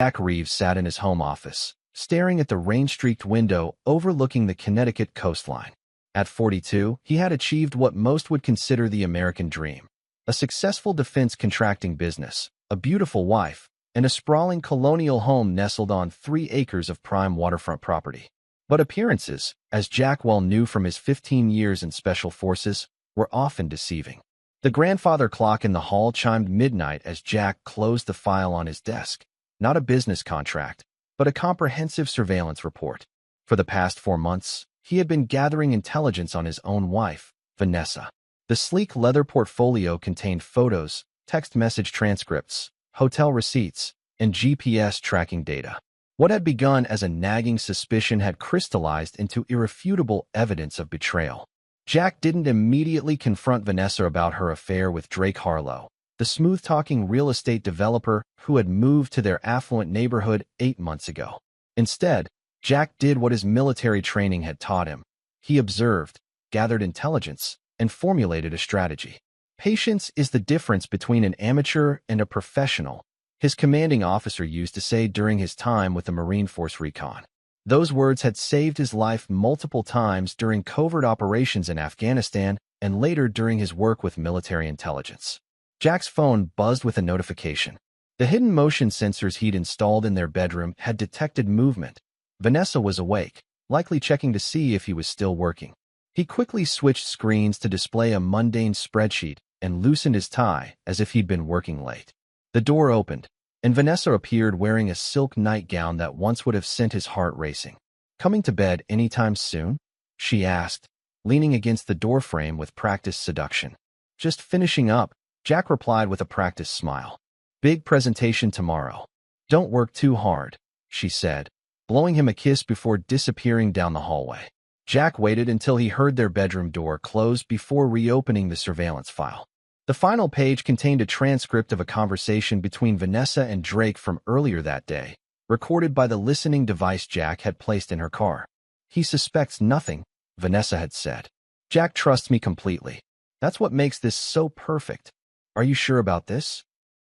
Jack Reeves sat in his home office, staring at the rain-streaked window overlooking the Connecticut coastline. At 42, he had achieved what most would consider the American dream: a successful defense contracting business, a beautiful wife, and a sprawling colonial home nestled on 3 acres of prime waterfront property. But appearances, as Jack well knew from his 15 years in Special Forces, were often deceiving. The grandfather clock in the hall chimed midnight as Jack closed the file on his desk. Not a business contract, but a comprehensive surveillance report. For the past 4 months, he had been gathering intelligence on his own wife, Vanessa. The sleek leather portfolio contained photos, text message transcripts, hotel receipts, and GPS tracking data. What had begun as a nagging suspicion had crystallized into irrefutable evidence of betrayal. Jack didn't immediately confront Vanessa about her affair with Drake Harlow, the smooth-talking real estate developer who had moved to their affluent neighborhood 8 months ago. Instead, Jack did what his military training had taught him. He observed, gathered intelligence, and formulated a strategy. Patience is the difference between an amateur and a professional, his commanding officer used to say during his time with the Marine Force Recon. Those words had saved his life multiple times during covert operations in Afghanistan and later during his work with military intelligence. Jack's phone buzzed with a notification. The hidden motion sensors he'd installed in their bedroom had detected movement. Vanessa was awake, likely checking to see if he was still working. He quickly switched screens to display a mundane spreadsheet and loosened his tie as if he'd been working late. The door opened, and Vanessa appeared wearing a silk nightgown that once would have sent his heart racing. "Coming to bed anytime soon?" she asked, leaning against the doorframe with practiced seduction. "Just finishing up," Jack replied with a practiced smile. "Big presentation tomorrow. Don't work too hard," she said, blowing him a kiss before disappearing down the hallway. Jack waited until he heard their bedroom door close before reopening the surveillance file. The final page contained a transcript of a conversation between Vanessa and Drake from earlier that day, recorded by the listening device Jack had placed in her car. "He suspects nothing," Vanessa had said. "Jack trusts me completely. That's what makes this so perfect." "Are you sure about this?"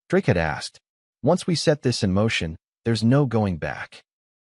Drake had asked. "Once we set this in motion, there's no going back."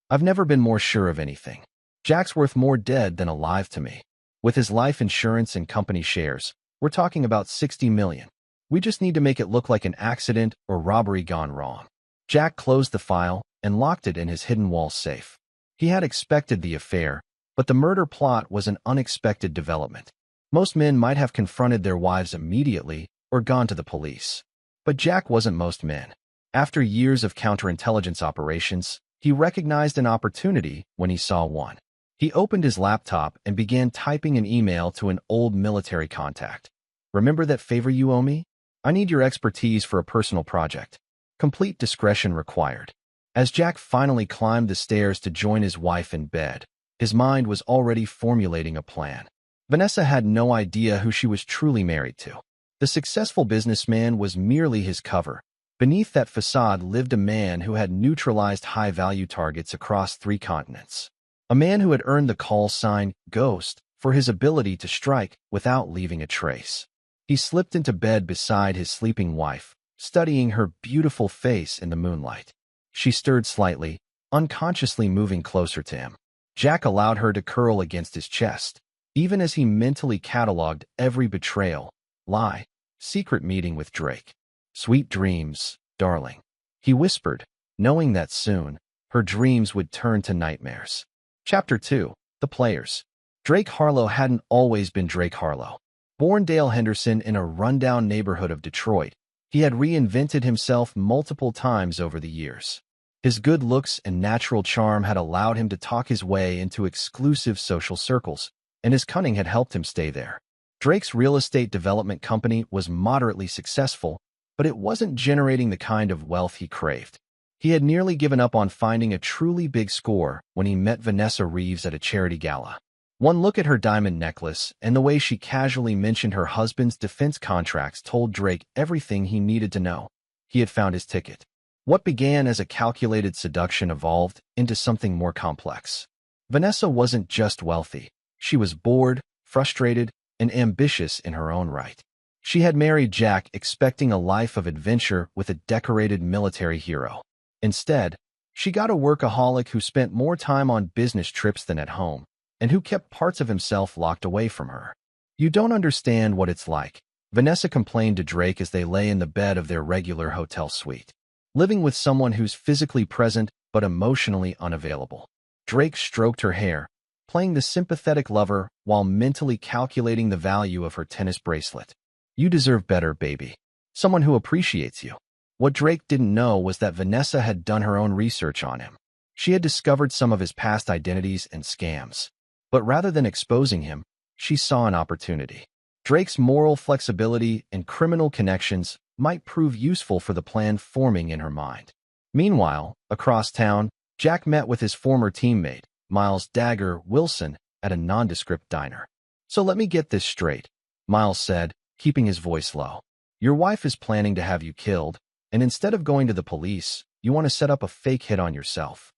"I've never been more sure of anything. Jack's worth more dead than alive to me. With his life insurance and company shares, we're talking about 60 million. We just need to make it look like an accident or robbery gone wrong." Jack closed the file and locked it in his hidden wall safe. He had expected the affair, but the murder plot was an unexpected development. Most men might have confronted their wives immediately or gone to the police. But Jack wasn't most men. After years of counterintelligence operations, he recognized an opportunity when he saw one. He opened his laptop and began typing an email to an old military contact. "Remember that favor you owe me? I need your expertise for a personal project. Complete discretion required." As Jack finally climbed the stairs to join his wife in bed, his mind was already formulating a plan. Vanessa had no idea who she was truly married to. The successful businessman was merely his cover. Beneath that facade lived a man who had neutralized high-value targets across 3 continents. A man who had earned the call sign Ghost for his ability to strike without leaving a trace. He slipped into bed beside his sleeping wife, studying her beautiful face in the moonlight. She stirred slightly, unconsciously moving closer to him. Jack allowed her to curl against his chest, even as he mentally cataloged every betrayal, lie, secret meeting with Drake. "Sweet dreams, darling," he whispered, knowing that soon, her dreams would turn to nightmares. Chapter 2. The Players. Drake Harlow hadn't always been Drake Harlow. Born Dale Henderson in a rundown neighborhood of Detroit, he had reinvented himself multiple times over the years. His good looks and natural charm had allowed him to talk his way into exclusive social circles, and his cunning had helped him stay there. Drake's real estate development company was moderately successful, but it wasn't generating the kind of wealth he craved. He had nearly given up on finding a truly big score when he met Vanessa Reeves at a charity gala. One look at her diamond necklace and the way she casually mentioned her husband's defense contracts told Drake everything he needed to know. He had found his ticket. What began as a calculated seduction evolved into something more complex. Vanessa wasn't just wealthy. She was bored, frustrated, and ambitious in her own right. She had married Jack expecting a life of adventure with a decorated military hero. Instead, She got a workaholic who spent more time on business trips than at home, and who kept parts of himself locked away from her. You don't understand what it's like, Vanessa complained to Drake as they lay in the bed of their regular hotel suite. Living with someone who's physically present but emotionally unavailable. Drake stroked her hair, playing the sympathetic lover while mentally calculating the value of her tennis bracelet. You deserve better, baby. Someone who appreciates you. What Drake didn't know was that Vanessa had done her own research on him. She had discovered some of his past identities and scams. But rather than exposing him, she saw an opportunity. Drake's moral flexibility and criminal connections might prove useful for the plan forming in her mind. Meanwhile, across town, Jack met with his former teammate, Miles "Dagger" Wilson, at a nondescript diner. "So let me get this straight," Miles said, keeping his voice low. "Your wife is planning to have you killed, and instead of going to the police, you want to set up a fake hit on yourself."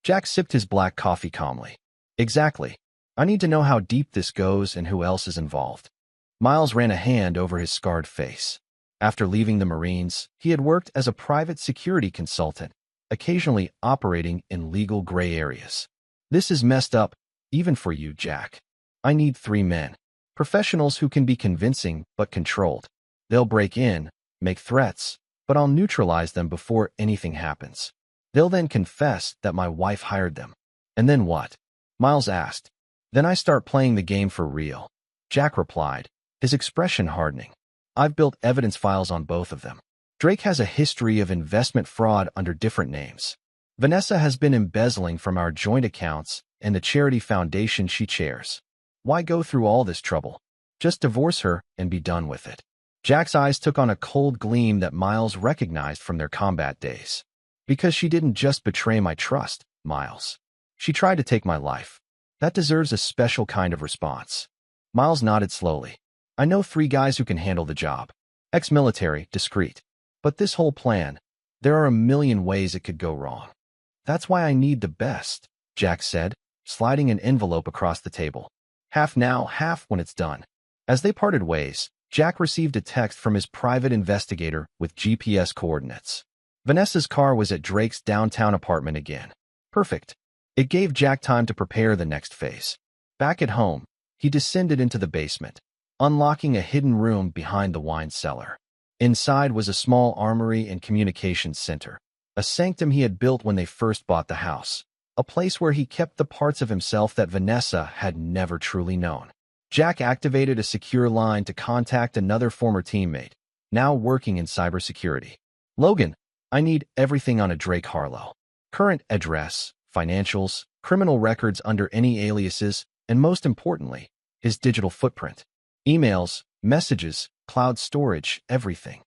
Jack sipped his black coffee calmly. "Exactly. I need to know how deep this goes and who else is involved." Miles ran a hand over his scarred face. After leaving the Marines, he had worked as a private security consultant, occasionally operating in legal gray areas. "This is messed up, even for you, Jack. I need 3 men. Professionals who can be convincing but controlled. They'll break in, make threats, but I'll neutralize them before anything happens. They'll then confess that my wife hired them." "And then what?" Miles asked. "Then I start playing the game for real," Jack replied, his expression hardening. "I've built evidence files on both of them. Drake has a history of investment fraud under different names. Vanessa has been embezzling from our joint accounts and the charity foundation she chairs. Why go through all this trouble? Just divorce her and be done with it." Jack's eyes took on a cold gleam that Miles recognized from their combat days. "Because she didn't just betray my trust, Miles. She tried to take my life. That deserves a special kind of response." Miles nodded slowly. "I know 3 guys who can handle the job. Ex-military, discreet. But this whole plan, there are a million ways it could go wrong. That's why I need the best," Jack said, sliding an envelope across the table. "Half now, half when it's done." As they parted ways, Jack received a text from his private investigator with GPS coordinates. Vanessa's car was at Drake's downtown apartment again. Perfect. It gave Jack time to prepare the next phase. Back at home, he descended into the basement, unlocking a hidden room behind the wine cellar. Inside was a small armory and communications center, a sanctum he had built when they first bought the house, a place where he kept the parts of himself that Vanessa had never truly known. Jack activated a secure line to contact another former teammate, now working in cybersecurity. "Logan, I need everything on a Drake Harlow. Current address, financials, criminal records under any aliases, and most importantly, his digital footprint. Emails, messages, cloud storage, everything."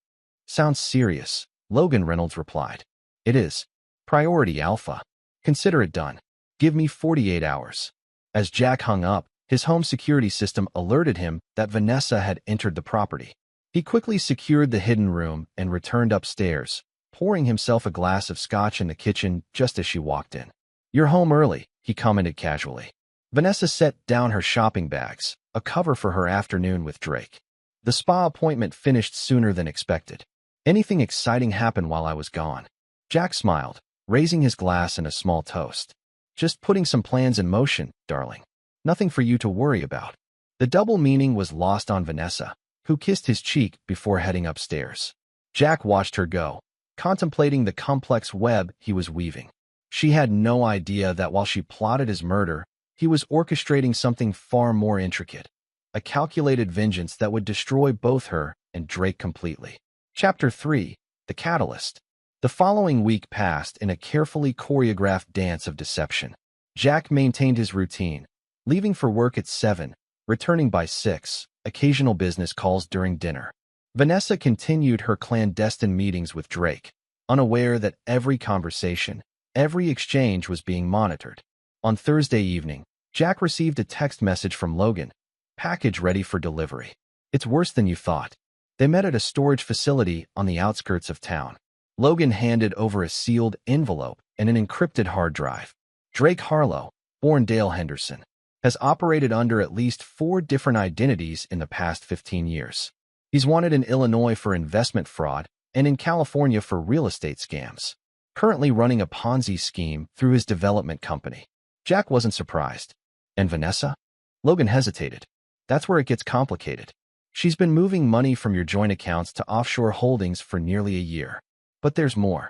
"Sounds serious," Logan Reynolds replied. "It is. Priority Alpha. Consider it done. Give me 48 hours. As Jack hung up, his home security system alerted him that Vanessa had entered the property. He quickly secured the hidden room and returned upstairs, pouring himself a glass of scotch in the kitchen just as she walked in. "You're home early," he commented casually. Vanessa set down her shopping bags, a cover for her afternoon with Drake. "The spa appointment finished sooner than expected. Anything exciting happened while I was gone?" Jack smiled, raising his glass in a small toast. "Just putting some plans in motion, darling. Nothing for you to worry about." The double meaning was lost on Vanessa, who kissed his cheek before heading upstairs. Jack watched her go, contemplating the complex web he was weaving. She had no idea that while she plotted his murder, he was orchestrating something far more intricate, a calculated vengeance that would destroy both her and Drake completely. Chapter 3: The Catalyst. The following week passed in a carefully choreographed dance of deception. Jack maintained his routine, leaving for work at 7, returning by 6, occasional business calls during dinner. Vanessa continued her clandestine meetings with Drake, unaware that every conversation, every exchange was being monitored. On Thursday evening, Jack received a text message from Logan. "Package ready for delivery. It's worse than you thought." They met at a storage facility on the outskirts of town. Logan handed over a sealed envelope and an encrypted hard drive. Drake Harlow, born Dale Henderson, has operated under at least 4 different identities in the past 15 years. He's wanted in Illinois for investment fraud and in California for real estate scams. currently running a Ponzi scheme through his development company. Jack wasn't surprised. And Vanessa? Logan hesitated. That's where it gets complicated. She's been moving money from your joint accounts to offshore holdings for nearly a year. But there's more.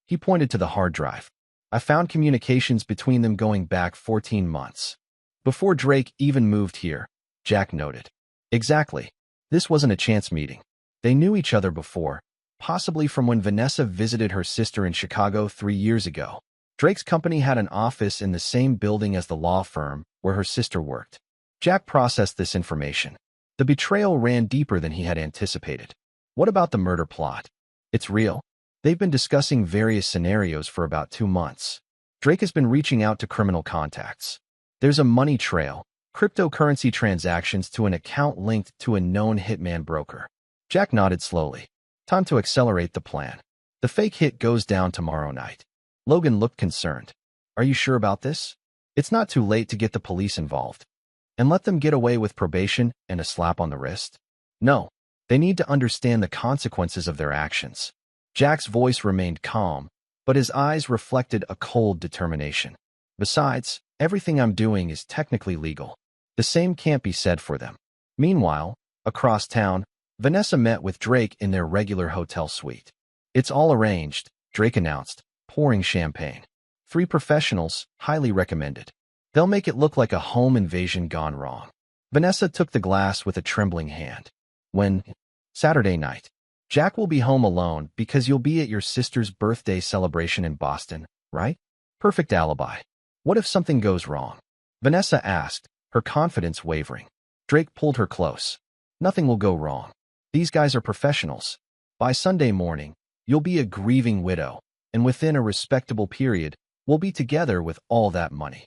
He pointed to the hard drive. I found communications between them going back 14 months. Before Drake even moved here, Jack noted. Exactly. This wasn't a chance meeting. They knew each other before, possibly from when Vanessa visited her sister in Chicago 3 years ago. Drake's company had an office in the same building as the law firm where her sister worked. Jack processed this information. The betrayal ran deeper than he had anticipated. What about the murder plot? It's real. They've been discussing various scenarios for about 2 months. Drake has been reaching out to criminal contacts. There's a money trail, cryptocurrency transactions to an account linked to a known hitman broker. Jack nodded slowly. Time to accelerate the plan. The fake hit goes down tomorrow night. Logan looked concerned. Are you sure about this? It's not too late to get the police involved. And let them get away with probation and a slap on the wrist? No. They need to understand the consequences of their actions. Jack's voice remained calm, but his eyes reflected a cold determination. Besides, everything I'm doing is technically legal. The same can't be said for them. Meanwhile, across town, Vanessa met with Drake in their regular hotel suite. It's all arranged, Drake announced, pouring champagne. 3 professionals, highly recommended. They'll make it look like a home invasion gone wrong. Vanessa took the glass with a trembling hand. Saturday night. Jack will be home alone because you'll be at your sister's birthday celebration in Boston, right? Perfect alibi. What if something goes wrong? Vanessa asked, her confidence wavering. Drake pulled her close. Nothing will go wrong. These guys are professionals. By Sunday morning, you'll be a grieving widow, and within a respectable period, we'll be together with all that money.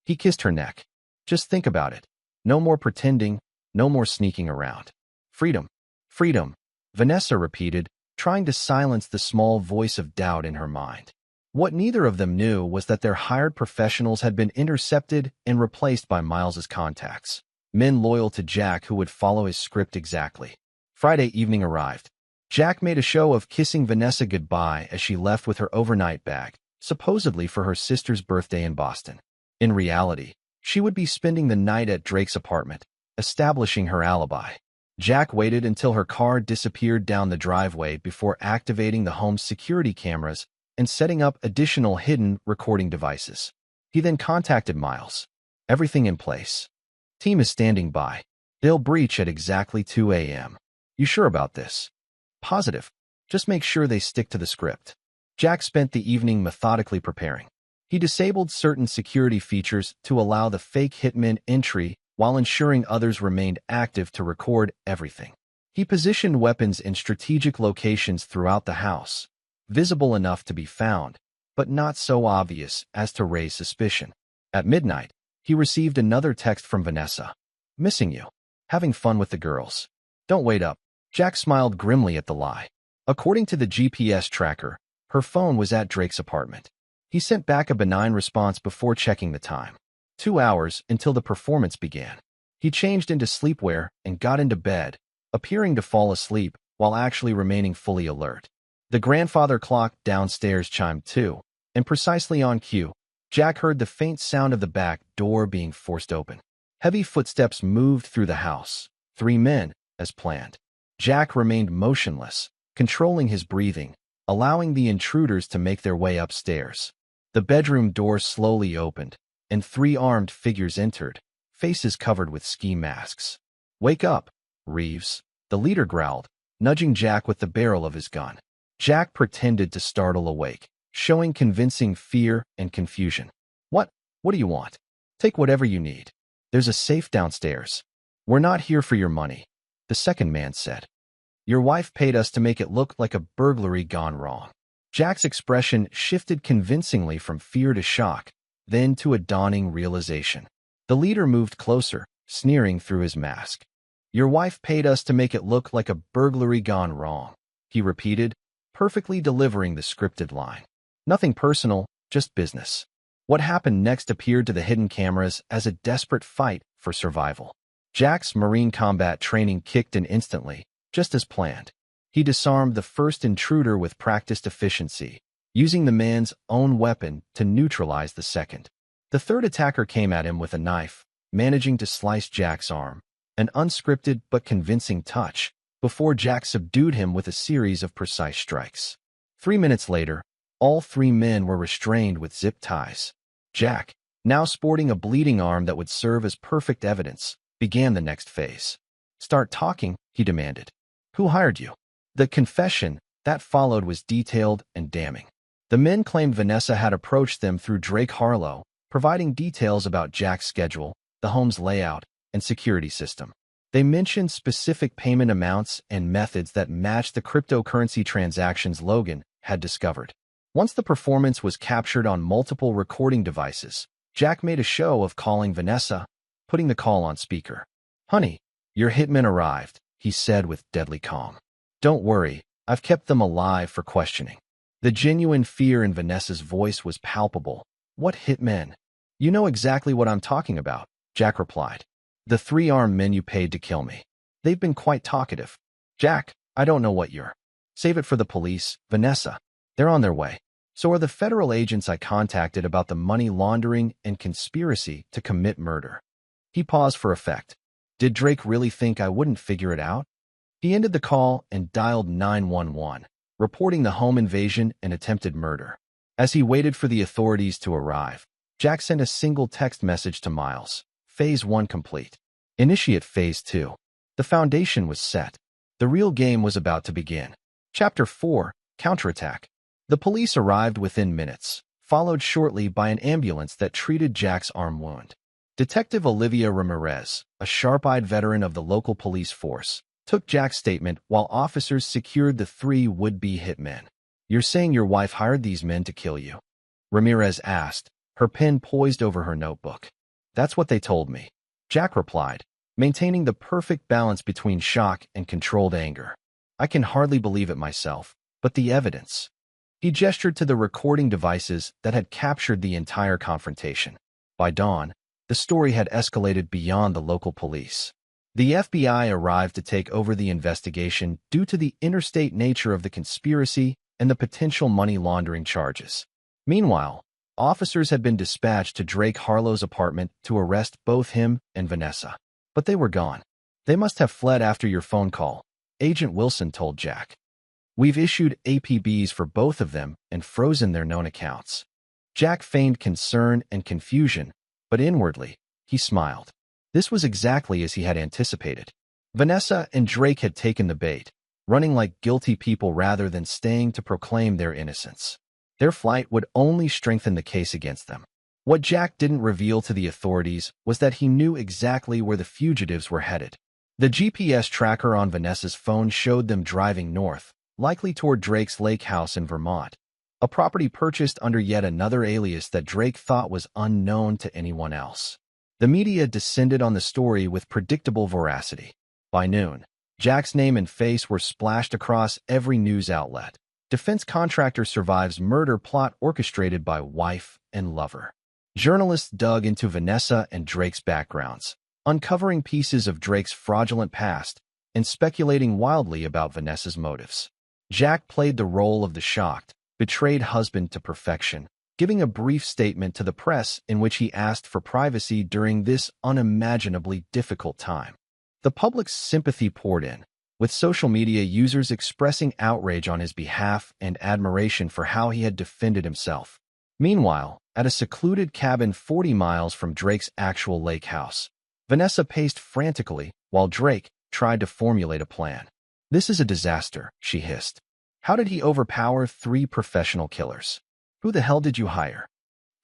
He kissed her neck. Just think about it. No more pretending, no more sneaking around. Freedom. Freedom, Vanessa repeated, trying to silence the small voice of doubt in her mind. What neither of them knew was that their hired professionals had been intercepted and replaced by Miles's contacts, men loyal to Jack who would follow his script exactly. Friday evening arrived. Jack made a show of kissing Vanessa goodbye as she left with her overnight bag, supposedly for her sister's birthday in Boston. In reality, she would be spending the night at Drake's apartment, establishing her alibi. Jack waited until her car disappeared down the driveway before activating the home's security cameras and setting up additional hidden recording devices. He then contacted Miles. Everything in place. Team is standing by. They'll breach at exactly 2 a.m. You sure about this? Positive. Just make sure they stick to the script. Jack spent the evening methodically preparing. He disabled certain security features to allow the fake hitman entry while ensuring others remained active to record everything. He positioned weapons in strategic locations throughout the house, visible enough to be found, but not so obvious as to raise suspicion. At midnight, he received another text from Vanessa. Missing you. Having fun with the girls. Don't wait up. Jack smiled grimly at the lie. According to the GPS tracker, her phone was at Drake's apartment. He sent back a benign response before checking the time. 2 hours until the performance began. He changed into sleepwear and got into bed, appearing to fall asleep while actually remaining fully alert. The grandfather clock downstairs chimed 2, and precisely on cue, Jack heard the faint sound of the back door being forced open. Heavy footsteps moved through the house. 3 men, as planned. Jack remained motionless, controlling his breathing, allowing the intruders to make their way upstairs. The bedroom door slowly opened, and 3 armed figures entered, faces covered with ski masks. Wake up, Reeves, the leader growled, nudging Jack with the barrel of his gun. Jack pretended to startle awake, showing convincing fear and confusion. What do you want? Take whatever you need. There's a safe downstairs. We're not here for your money, the second man said. Your wife paid us to make it look like a burglary gone wrong. Jack's expression shifted convincingly from fear to shock, then to a dawning realization. The leader moved closer, sneering through his mask. Your wife paid us to make it look like a burglary gone wrong, he repeated, perfectly delivering the scripted line. Nothing personal, just business. What happened next appeared to the hidden cameras as a desperate fight for survival. Jack's Marine combat training kicked in instantly, just as planned. He disarmed the first intruder with practiced efficiency, using the man's own weapon to neutralize the second. The third attacker came at him with a knife, managing to slice Jack's arm, an unscripted but convincing touch, before Jack subdued him with a series of precise strikes. 3 minutes later, all three men were restrained with zip ties. Jack, now sporting a bleeding arm that would serve as perfect evidence, began the next phase. "Start talking," he demanded. "Who hired you?" The confession that followed was detailed and damning. The men claimed Vanessa had approached them through Drake Harlow, providing details about Jack's schedule, the home's layout, and security system. They mentioned specific payment amounts and methods that matched the cryptocurrency transactions Logan had discovered. Once the performance was captured on multiple recording devices, Jack made a show of calling Vanessa, putting the call on speaker. "Honey, your hitmen arrived," he said with deadly calm. "Don't worry, I've kept them alive for questioning." The genuine fear in Vanessa's voice was palpable. "What hitmen?" "You know exactly what I'm talking about," Jack replied. "The 3 armed men you paid to kill me. They've been quite talkative." "Jack, I don't know what you're—" "Save it for the police, Vanessa. They're on their way. So are the federal agents I contacted about the money laundering and conspiracy to commit murder." He paused for effect. Did Drake really think I wouldn't figure it out? He ended the call and dialed 911, reporting the home invasion and attempted murder. As he waited for the authorities to arrive, Jack sent a single text message to Miles. Phase 1 complete. Initiate Phase 2. The foundation was set. The real game was about to begin. Chapter 4, Counterattack. The police arrived within minutes, followed shortly by an ambulance that treated Jack's arm wound. Detective Olivia Ramirez, a sharp-eyed veteran of the local police force, took Jack's statement while officers secured the 3 would-be hitmen. "You're saying your wife hired these men to kill you?" Ramirez asked, her pen poised over her notebook. "That's what they told me," Jack replied, maintaining the perfect balance between shock and controlled anger. "I can hardly believe it myself, but the evidence." He gestured to the recording devices that had captured the entire confrontation. By dawn, the story had escalated beyond the local police. The FBI arrived to take over the investigation due to the interstate nature of the conspiracy and the potential money laundering charges. Meanwhile, officers had been dispatched to Drake Harlow's apartment to arrest both him and Vanessa. But they were gone. "They must have fled after your phone call," Agent Wilson told Jack. "We've issued APBs for both of them and frozen their known accounts." Jack feigned concern and confusion, but inwardly, he smiled. This was exactly as he had anticipated. Vanessa and Drake had taken the bait, running like guilty people rather than staying to proclaim their innocence. Their flight would only strengthen the case against them. What Jack didn't reveal to the authorities was that he knew exactly where the fugitives were headed. The GPS tracker on Vanessa's phone showed them driving north, likely toward Drake's lake house in Vermont, a property purchased under yet another alias that Drake thought was unknown to anyone else. The media descended on the story with predictable veracity. By noon, Jack's name and face were splashed across every news outlet. Defense contractor survives murder plot orchestrated by wife and lover. Journalists dug into Vanessa and Drake's backgrounds, uncovering pieces of Drake's fraudulent past and speculating wildly about Vanessa's motives. Jack played the role of the shocked, betrayed husband to perfection, giving a brief statement to the press in which he asked for privacy during this unimaginably difficult time. The public's sympathy poured in, with social media users expressing outrage on his behalf and admiration for how he had defended himself. Meanwhile, at a secluded cabin 40 miles from Drake's actual lake house, Vanessa paced frantically while Drake tried to formulate a plan. "This is a disaster," she hissed. "How did he overpower 3 professional killers? Who the hell did you hire?"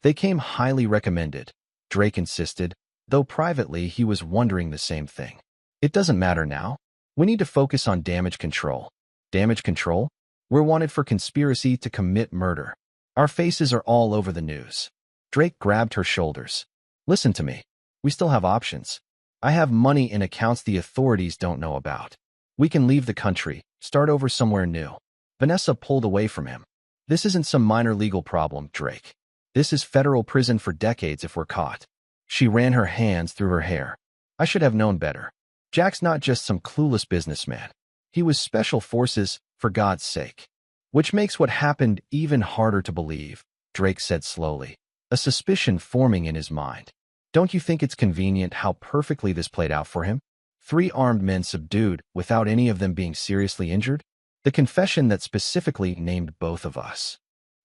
"They came highly recommended," Drake insisted, though privately he was wondering the same thing. "It doesn't matter now. We need to focus on damage control." "Damage control? We're wanted for conspiracy to commit murder. Our faces are all over the news." Drake grabbed her shoulders. "Listen to me. We still have options. I have money in accounts the authorities don't know about. We can leave the country, start over somewhere new." Vanessa pulled away from him. "This isn't some minor legal problem, Drake. This is federal prison for decades if we're caught." She ran her hands through her hair. "I should have known better. Jack's not just some clueless businessman. He was special forces, for God's sake." Which makes what happened even harder to believe, Drake said slowly, a suspicion forming in his mind. Don't you think it's convenient how perfectly this played out for him? 3 armed men subdued without any of them being seriously injured? The confession that specifically named both of us.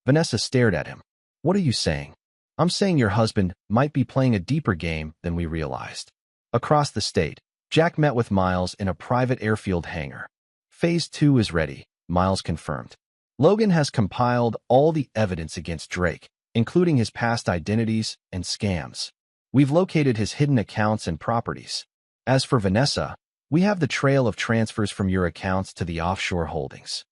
Vanessa stared at him. What are you saying? I'm saying your husband might be playing a deeper game than we realized. Across the state, Jack met with Miles in a private airfield hangar. Phase 2 is ready, Miles confirmed. Logan has compiled all the evidence against Drake, including his past identities and scams. We've located his hidden accounts and properties. As for Vanessa, we have the trail of transfers from your accounts to the offshore holdings.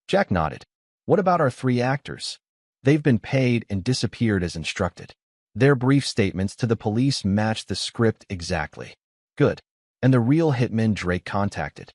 Jack nodded. What about our 3 actors? They've been paid and disappeared as instructed. Their brief statements to the police matched the script exactly. Good. And the real hitmen Drake contacted?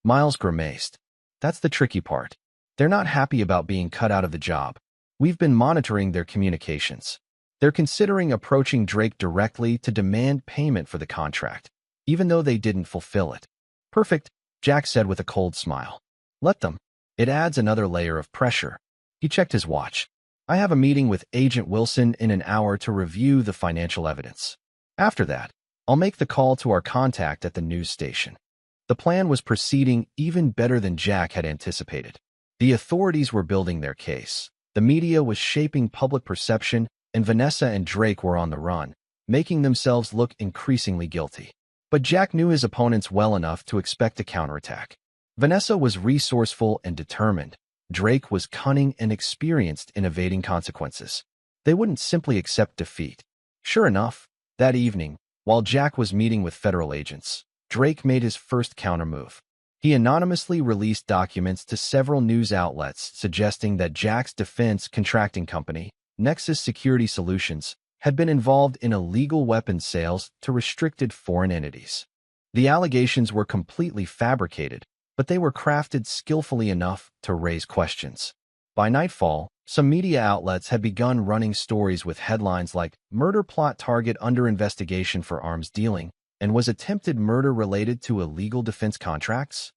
Miles grimaced. That's the tricky part. They're not happy about being cut out of the job. We've been monitoring their communications. They're considering approaching Drake directly to demand payment for the contract, even though they didn't fulfill it. Perfect, Jack said with a cold smile. Let them. It adds another layer of pressure. He checked his watch. I have a meeting with Agent Wilson in an hour to review the financial evidence. After that, I'll make the call to our contact at the news station. The plan was proceeding even better than Jack had anticipated. The authorities were building their case. The media was shaping public perception, and Vanessa and Drake were on the run, making themselves look increasingly guilty. But Jack knew his opponents well enough to expect a counterattack. Vanessa was resourceful and determined. Drake was cunning and experienced in evading consequences. They wouldn't simply accept defeat. Sure enough, that evening, while Jack was meeting with federal agents, Drake made his first countermove. He anonymously released documents to several news outlets suggesting that Jack's defense contracting company, Nexus Security Solutions, had been involved in illegal weapons sales to restricted foreign entities. The allegations were completely fabricated, but they were crafted skillfully enough to raise questions. By nightfall, some media outlets had begun running stories with headlines like "Murder Plot Target Under Investigation for Arms Dealing" and "Was Attempted Murder Related to Illegal Defense Contracts?"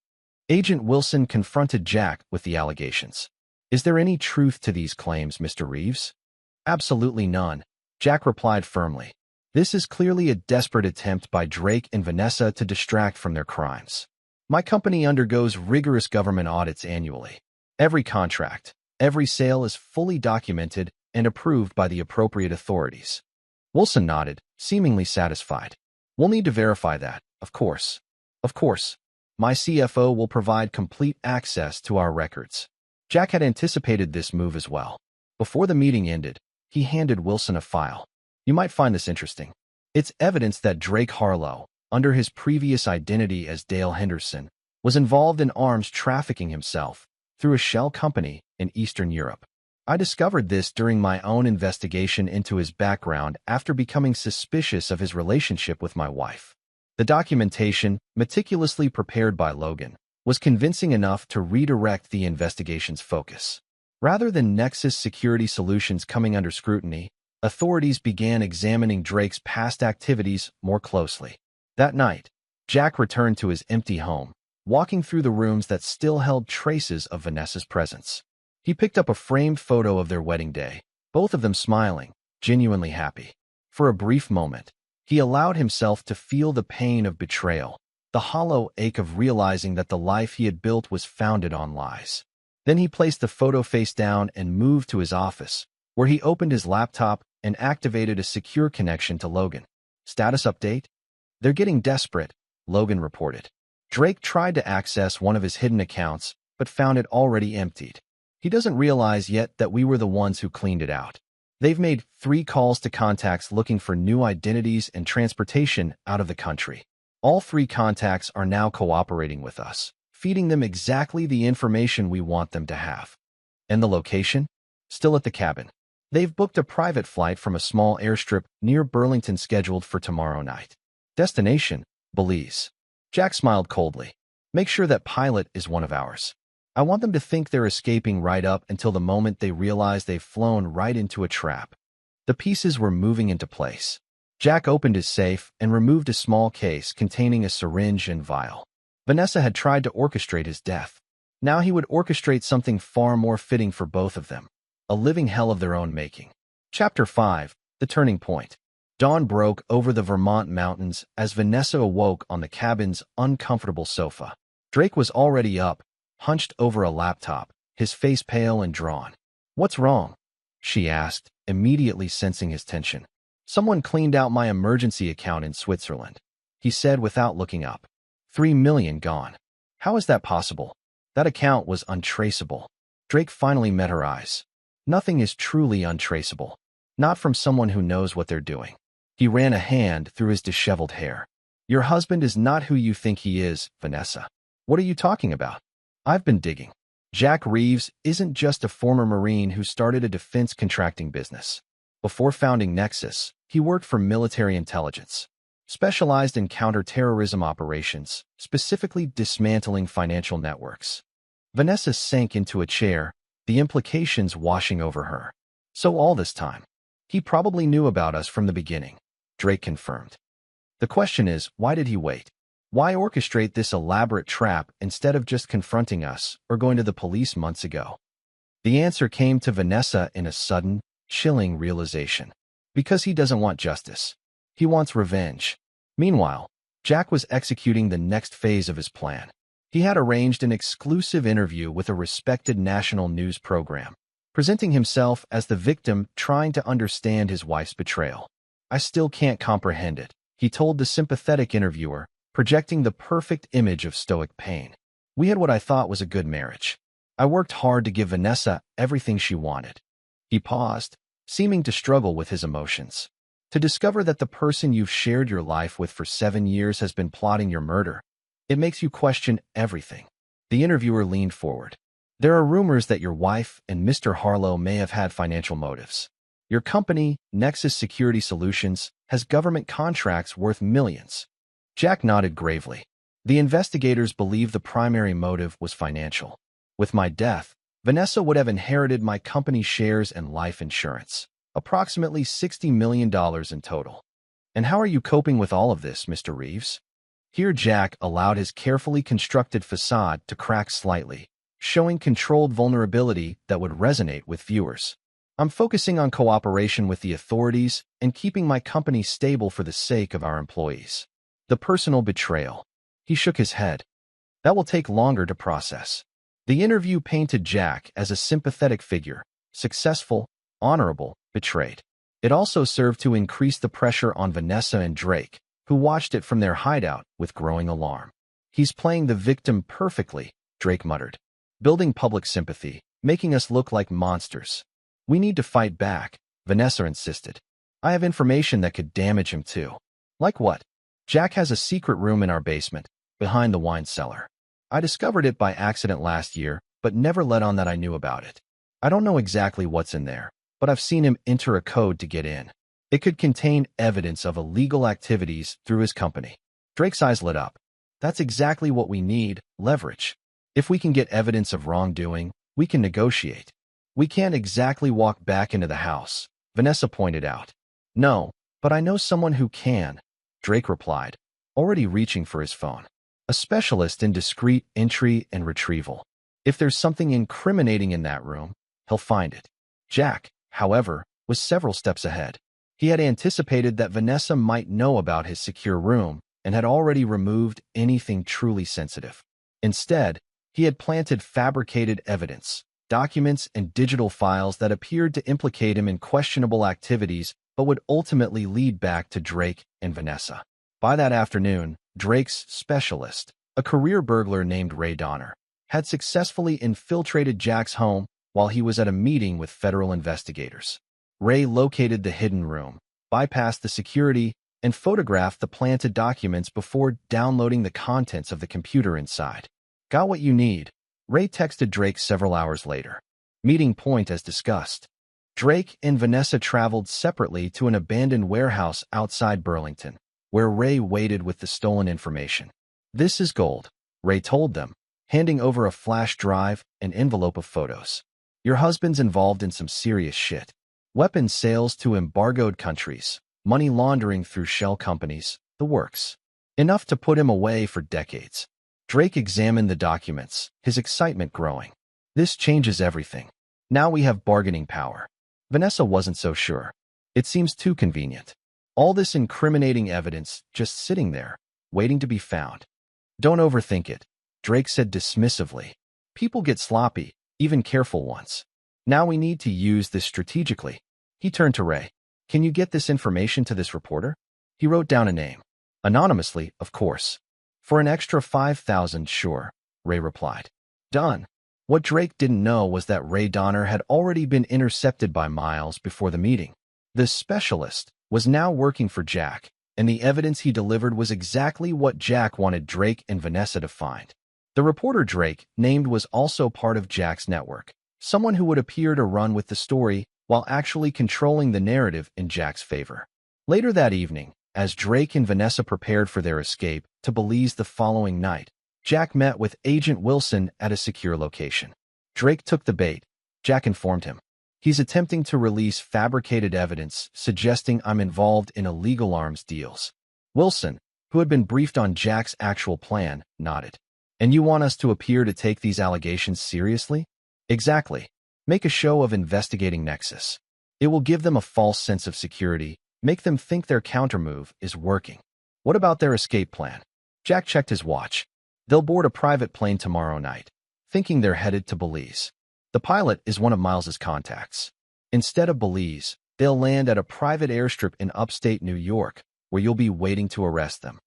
Agent Wilson confronted Jack with the allegations. Is there any truth to these claims, Mr. Reeves? Absolutely none, Jack replied firmly. This is clearly a desperate attempt by Drake and Vanessa to distract from their crimes. My company undergoes rigorous government audits annually. Every contract, every sale is fully documented and approved by the appropriate authorities. Wilson nodded, seemingly satisfied. We'll need to verify that, of course. Of course. My CFO will provide complete access to our records. Jack had anticipated this move as well. Before the meeting ended, he handed Wilson a file. You might find this interesting. It's evidence that Drake Harlow, under his previous identity as Dale Henderson, was involved in arms trafficking himself through a shell company in Eastern Europe. I discovered this during my own investigation into his background after becoming suspicious of his relationship with my wife. The documentation, meticulously prepared by Logan, was convincing enough to redirect the investigation's focus. Rather than Nexus Security Solutions coming under scrutiny, authorities began examining Drake's past activities more closely. That night, Jack returned to his empty home, walking through the rooms that still held traces of Vanessa's presence. He picked up a framed photo of their wedding day, both of them smiling, genuinely happy. For a brief moment, he allowed himself to feel the pain of betrayal, the hollow ache of realizing that the life he had built was founded on lies. Then he placed the photo face down and moved to his office, where he opened his laptop and activated a secure connection to Logan. Status update? They're getting desperate, Logan reported. Drake tried to access one of his hidden accounts, but found it already emptied. He doesn't realize yet that we were the ones who cleaned it out. They've made 3 calls to contacts looking for new identities and transportation out of the country. All 3 contacts are now cooperating with us, feeding them exactly the information we want them to have. And the location? Still at the cabin. They've booked a private flight from a small airstrip near Burlington scheduled for tomorrow night. Destination, Belize. Jack smiled coldly. Make sure that pilot is one of ours. I want them to think they're escaping right up until the moment they realize they've flown right into a trap. The pieces were moving into place. Jack opened his safe and removed a small case containing a syringe and vial. Vanessa had tried to orchestrate his death. Now he would orchestrate something far more fitting for both of them, a living hell of their own making. Chapter 5. The Turning Point. Dawn broke over the Vermont mountains as Vanessa awoke on the cabin's uncomfortable sofa. Drake was already up, hunched over a laptop, his face pale and drawn. "What's wrong?" she asked, immediately sensing his tension. "Someone cleaned out my emergency account in Switzerland," he said without looking up. $3 million gone. How is that possible? That account was untraceable. Drake finally met her eyes. Nothing is truly untraceable. Not from someone who knows what they're doing. He ran a hand through his disheveled hair. "Your husband is not who you think he is, Vanessa." "What are you talking about?" "I've been digging. Jack Reeves isn't just a former Marine who started a defense contracting business. Before founding Nexus, he worked for military intelligence, specialized in counter-terrorism operations, specifically dismantling financial networks." Vanessa sank into a chair, the implications washing over her. "So all this time, he probably knew about us from the beginning," Drake confirmed. "The question is, why did he wait? Why orchestrate this elaborate trap instead of just confronting us or going to the police months ago?" The answer came to Vanessa in a sudden, chilling realization. Because he doesn't want justice. He wants revenge. Meanwhile, Jack was executing the next phase of his plan. He had arranged an exclusive interview with a respected national news program, presenting himself as the victim trying to understand his wife's betrayal. "I still can't comprehend it," he told the sympathetic interviewer, projecting the perfect image of stoic pain. "We had what I thought was a good marriage. I worked hard to give Vanessa everything she wanted." He paused, seeming to struggle with his emotions. "To discover that the person you've shared your life with for 7 years has been plotting your murder, it makes you question everything." The interviewer leaned forward. "There are rumors that your wife and Mr. Harlow may have had financial motives. Your company, Nexus Security Solutions, has government contracts worth millions." Jack nodded gravely. "The investigators believe the primary motive was financial. With my death, Vanessa would have inherited my company's shares and life insurance, approximately $60 million in total. And how are you coping with all of this, Mr. Reeves?" Here Jack allowed his carefully constructed facade to crack slightly, showing controlled vulnerability that would resonate with viewers. "I'm focusing on cooperation with the authorities and keeping my company stable for the sake of our employees." The personal betrayal. He shook his head. "That will take longer to process." The interview painted Jack as a sympathetic figure, successful, honorable, betrayed. It also served to increase the pressure on Vanessa and Drake, who watched it from their hideout with growing alarm. "He's playing the victim perfectly," Drake muttered. "Building public sympathy, making us look like monsters." "We need to fight back," Vanessa insisted. "I have information that could damage him too." "Like what?" "Jack has a secret room in our basement, behind the wine cellar. I discovered it by accident last year, but never let on that I knew about it. I don't know exactly what's in there, but I've seen him enter a code to get in. It could contain evidence of illegal activities through his company." Drake's eyes lit up. "That's exactly what we need, leverage. If we can get evidence of wrongdoing, we can negotiate." "We can't exactly walk back into the house," Vanessa pointed out. "No, but I know someone who can," Drake replied, already reaching for his phone. "A specialist in discreet entry and retrieval. If there's something incriminating in that room, he'll find it." Jack, however, was several steps ahead. He had anticipated that Vanessa might know about his secure room and had already removed anything truly sensitive. Instead, he had planted fabricated evidence, documents and digital files that appeared to implicate him in questionable activities but would ultimately lead back to Drake and Vanessa. By that afternoon, Drake's specialist, a career burglar named Ray Donner, had successfully infiltrated Jack's home while he was at a meeting with federal investigators. Ray located the hidden room, bypassed the security, and photographed the planted documents before downloading the contents of the computer inside. "Got what you need," Ray texted Drake several hours later. Meeting point as discussed. Drake and Vanessa traveled separately to an abandoned warehouse outside Burlington, where Ray waited with the stolen information. "This is gold," Ray told them, handing over a flash drive and envelope of photos. "Your husband's involved in some serious shit. Weapons sales to embargoed countries, money laundering through shell companies, the works. Enough to put him away for decades." Drake examined the documents, his excitement growing. This changes everything. Now we have bargaining power. Vanessa wasn't so sure. It seems too convenient. All this incriminating evidence just sitting there, waiting to be found. Don't overthink it, Drake said dismissively. People get sloppy, even careful ones. Now we need to use this strategically. He turned to Ray. Can you get this information to this reporter? He wrote down a name. Anonymously, of course. For an extra 5,000, sure, Ray replied. Done. What Drake didn't know was that Ray Donner had already been intercepted by Miles before the meeting. The specialist was now working for Jack, and the evidence he delivered was exactly what Jack wanted Drake and Vanessa to find. The reporter Drake named was also part of Jack's network, someone who would appear to run with the story while actually controlling the narrative in Jack's favor. Later that evening, as Drake and Vanessa prepared for their escape to Belize the following night, Jack met with Agent Wilson at a secure location. Drake took the bait. Jack informed him. He's attempting to release fabricated evidence suggesting I'm involved in illegal arms deals. Wilson, who had been briefed on Jack's actual plan, nodded. And you want us to appear to take these allegations seriously? Exactly. Make a show of investigating Nexus. It will give them a false sense of security, make them think their countermove is working. What about their escape plan? Jack checked his watch. They'll board a private plane tomorrow night, thinking they're headed to Belize. The pilot is one of Miles's contacts. Instead of Belize, they'll land at a private airstrip in upstate New York, where you'll be waiting to arrest them.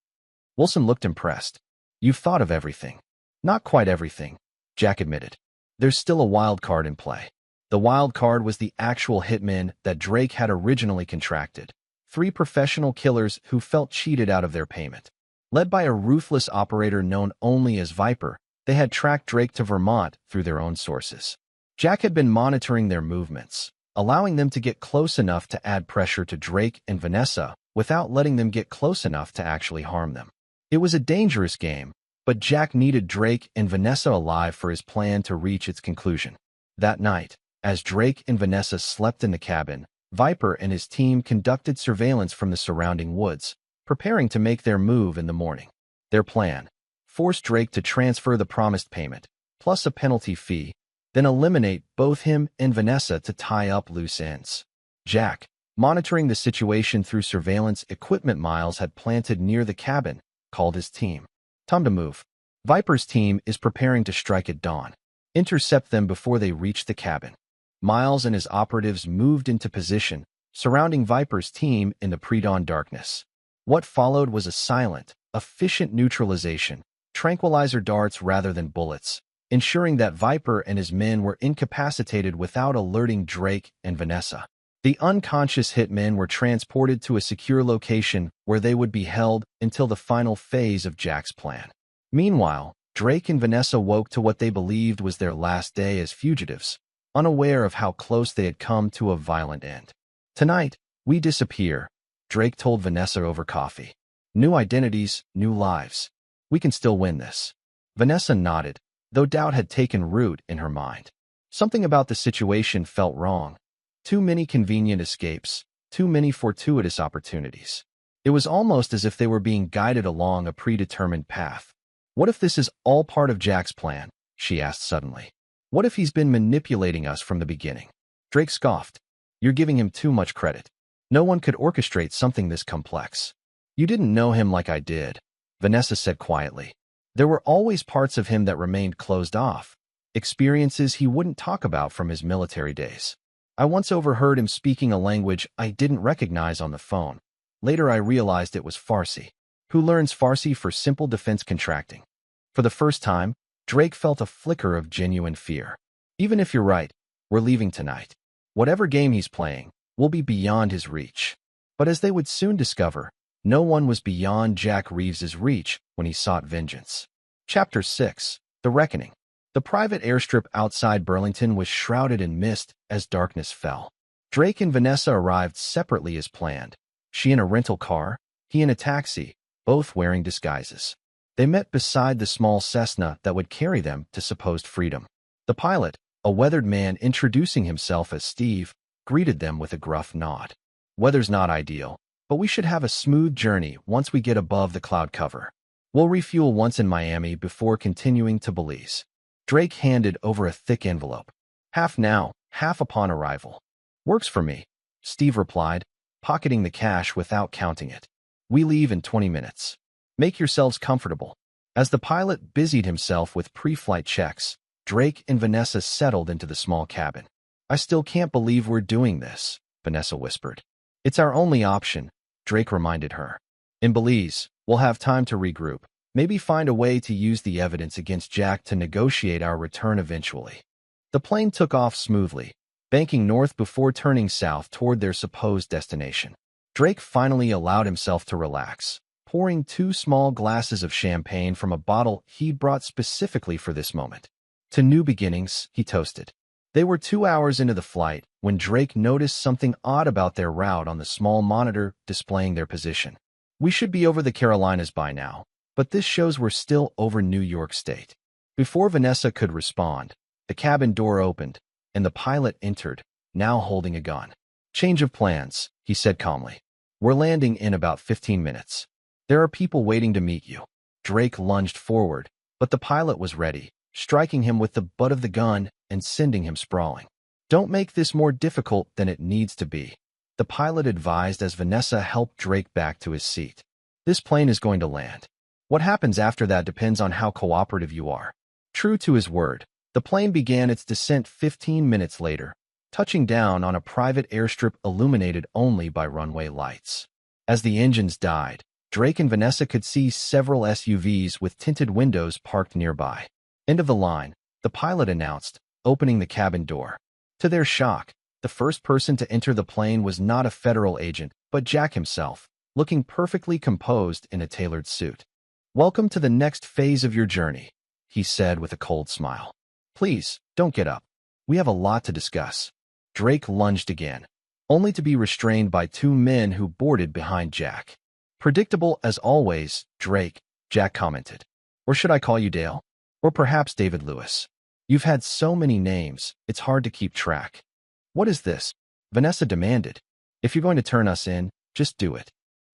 Wilson looked impressed. You've thought of everything. Not quite everything, Jack admitted. There's still a wild card in play. The wild card was the actual hitmen that Drake had originally contracted. 3 professional killers who felt cheated out of their payment. Led by a ruthless operator known only as Viper, they had tracked Drake to Vermont through their own sources. Jack had been monitoring their movements, allowing them to get close enough to add pressure to Drake and Vanessa without letting them get close enough to actually harm them. It was a dangerous game, but Jack needed Drake and Vanessa alive for his plan to reach its conclusion. That night, as Drake and Vanessa slept in the cabin, Viper and his team conducted surveillance from the surrounding woods, preparing to make their move in the morning. Their plan: force Drake to transfer the promised payment, plus a penalty fee, then eliminate both him and Vanessa to tie up loose ends. Jack, monitoring the situation through surveillance equipment Miles had planted near the cabin, called his team. Time to move. Viper's team is preparing to strike at dawn. Intercept them before they reach the cabin. Miles and his operatives moved into position, surrounding Viper's team in the pre-dawn darkness. What followed was a silent, efficient neutralization, tranquilizer darts rather than bullets, ensuring that Viper and his men were incapacitated without alerting Drake and Vanessa. The unconscious hitmen were transported to a secure location where they would be held until the final phase of Jack's plan. Meanwhile, Drake and Vanessa woke to what they believed was their last day as fugitives, unaware of how close they had come to a violent end. Tonight, we disappear, Drake told Vanessa over coffee. New identities, new lives. We can still win this. Vanessa nodded, though doubt had taken root in her mind. Something about the situation felt wrong. Too many convenient escapes, too many fortuitous opportunities. It was almost as if they were being guided along a predetermined path. What if this is all part of Jack's plan? She asked suddenly. What if he's been manipulating us from the beginning? Drake scoffed. You're giving him too much credit. No one could orchestrate something this complex. You didn't know him like I did, Vanessa said quietly. There were always parts of him that remained closed off, experiences he wouldn't talk about from his military days. I once overheard him speaking a language I didn't recognize on the phone. Later I realized it was Farsi. Who learns Farsi for simple defense contracting? For the first time, Drake felt a flicker of genuine fear. Even if you're right, we're leaving tonight. Whatever game he's playing will be beyond his reach. But as they would soon discover, no one was beyond Jack Reeves's reach when he sought vengeance. Chapter 6: The Reckoning. The private airstrip outside Burlington was shrouded in mist as darkness fell. Drake and Vanessa arrived separately as planned. She in a rental car, he in a taxi, both wearing disguises. They met beside the small Cessna that would carry them to supposed freedom. The pilot, a weathered man introducing himself as Steve, greeted them with a gruff nod. Weather's not ideal, but we should have a smooth journey once we get above the cloud cover. We'll refuel once in Miami before continuing to Belize. Drake handed over a thick envelope. Half now, half upon arrival. Works for me, Steve replied, pocketing the cash without counting it. We leave in 20 minutes. Make yourselves comfortable. As the pilot busied himself with pre-flight checks, Drake and Vanessa settled into the small cabin. I still can't believe we're doing this, Vanessa whispered. It's our only option, Drake reminded her. In Belize, we'll have time to regroup, maybe find a way to use the evidence against Jack to negotiate our return eventually. The plane took off smoothly, banking north before turning south toward their supposed destination. Drake finally allowed himself to relax, pouring 2 small glasses of champagne from a bottle he'd brought specifically for this moment. To new beginnings, he toasted. They were 2 hours into the flight when Drake noticed something odd about their route on the small monitor displaying their position. We should be over the Carolinas by now, but this shows we're still over New York State. Before Vanessa could respond, the cabin door opened, and the pilot entered, now holding a gun. Change of plans, he said calmly. We're landing in about 15 minutes. There are people waiting to meet you. Drake lunged forward, but the pilot was ready, striking him with the butt of the gun and sending him sprawling. Don't make this more difficult than it needs to be, the pilot advised as Vanessa helped Drake back to his seat. This plane is going to land. What happens after that depends on how cooperative you are. True to his word, the plane began its descent 15 minutes later, touching down on a private airstrip illuminated only by runway lights. As the engines died, Drake and Vanessa could see several SUVs with tinted windows parked nearby. End of the line, the pilot announced, opening the cabin door. To their shock, the first person to enter the plane was not a federal agent, but Jack himself, looking perfectly composed in a tailored suit. Welcome to the next phase of your journey, he said with a cold smile. Please, don't get up. We have a lot to discuss. Drake lunged again, only to be restrained by 2 men who boarded behind Jack. Predictable as always, Drake, Jack commented. Or should I call you Dale? Or perhaps David Lewis. You've had so many names, it's hard to keep track. What is this? Vanessa demanded. If you're going to turn us in, just do it.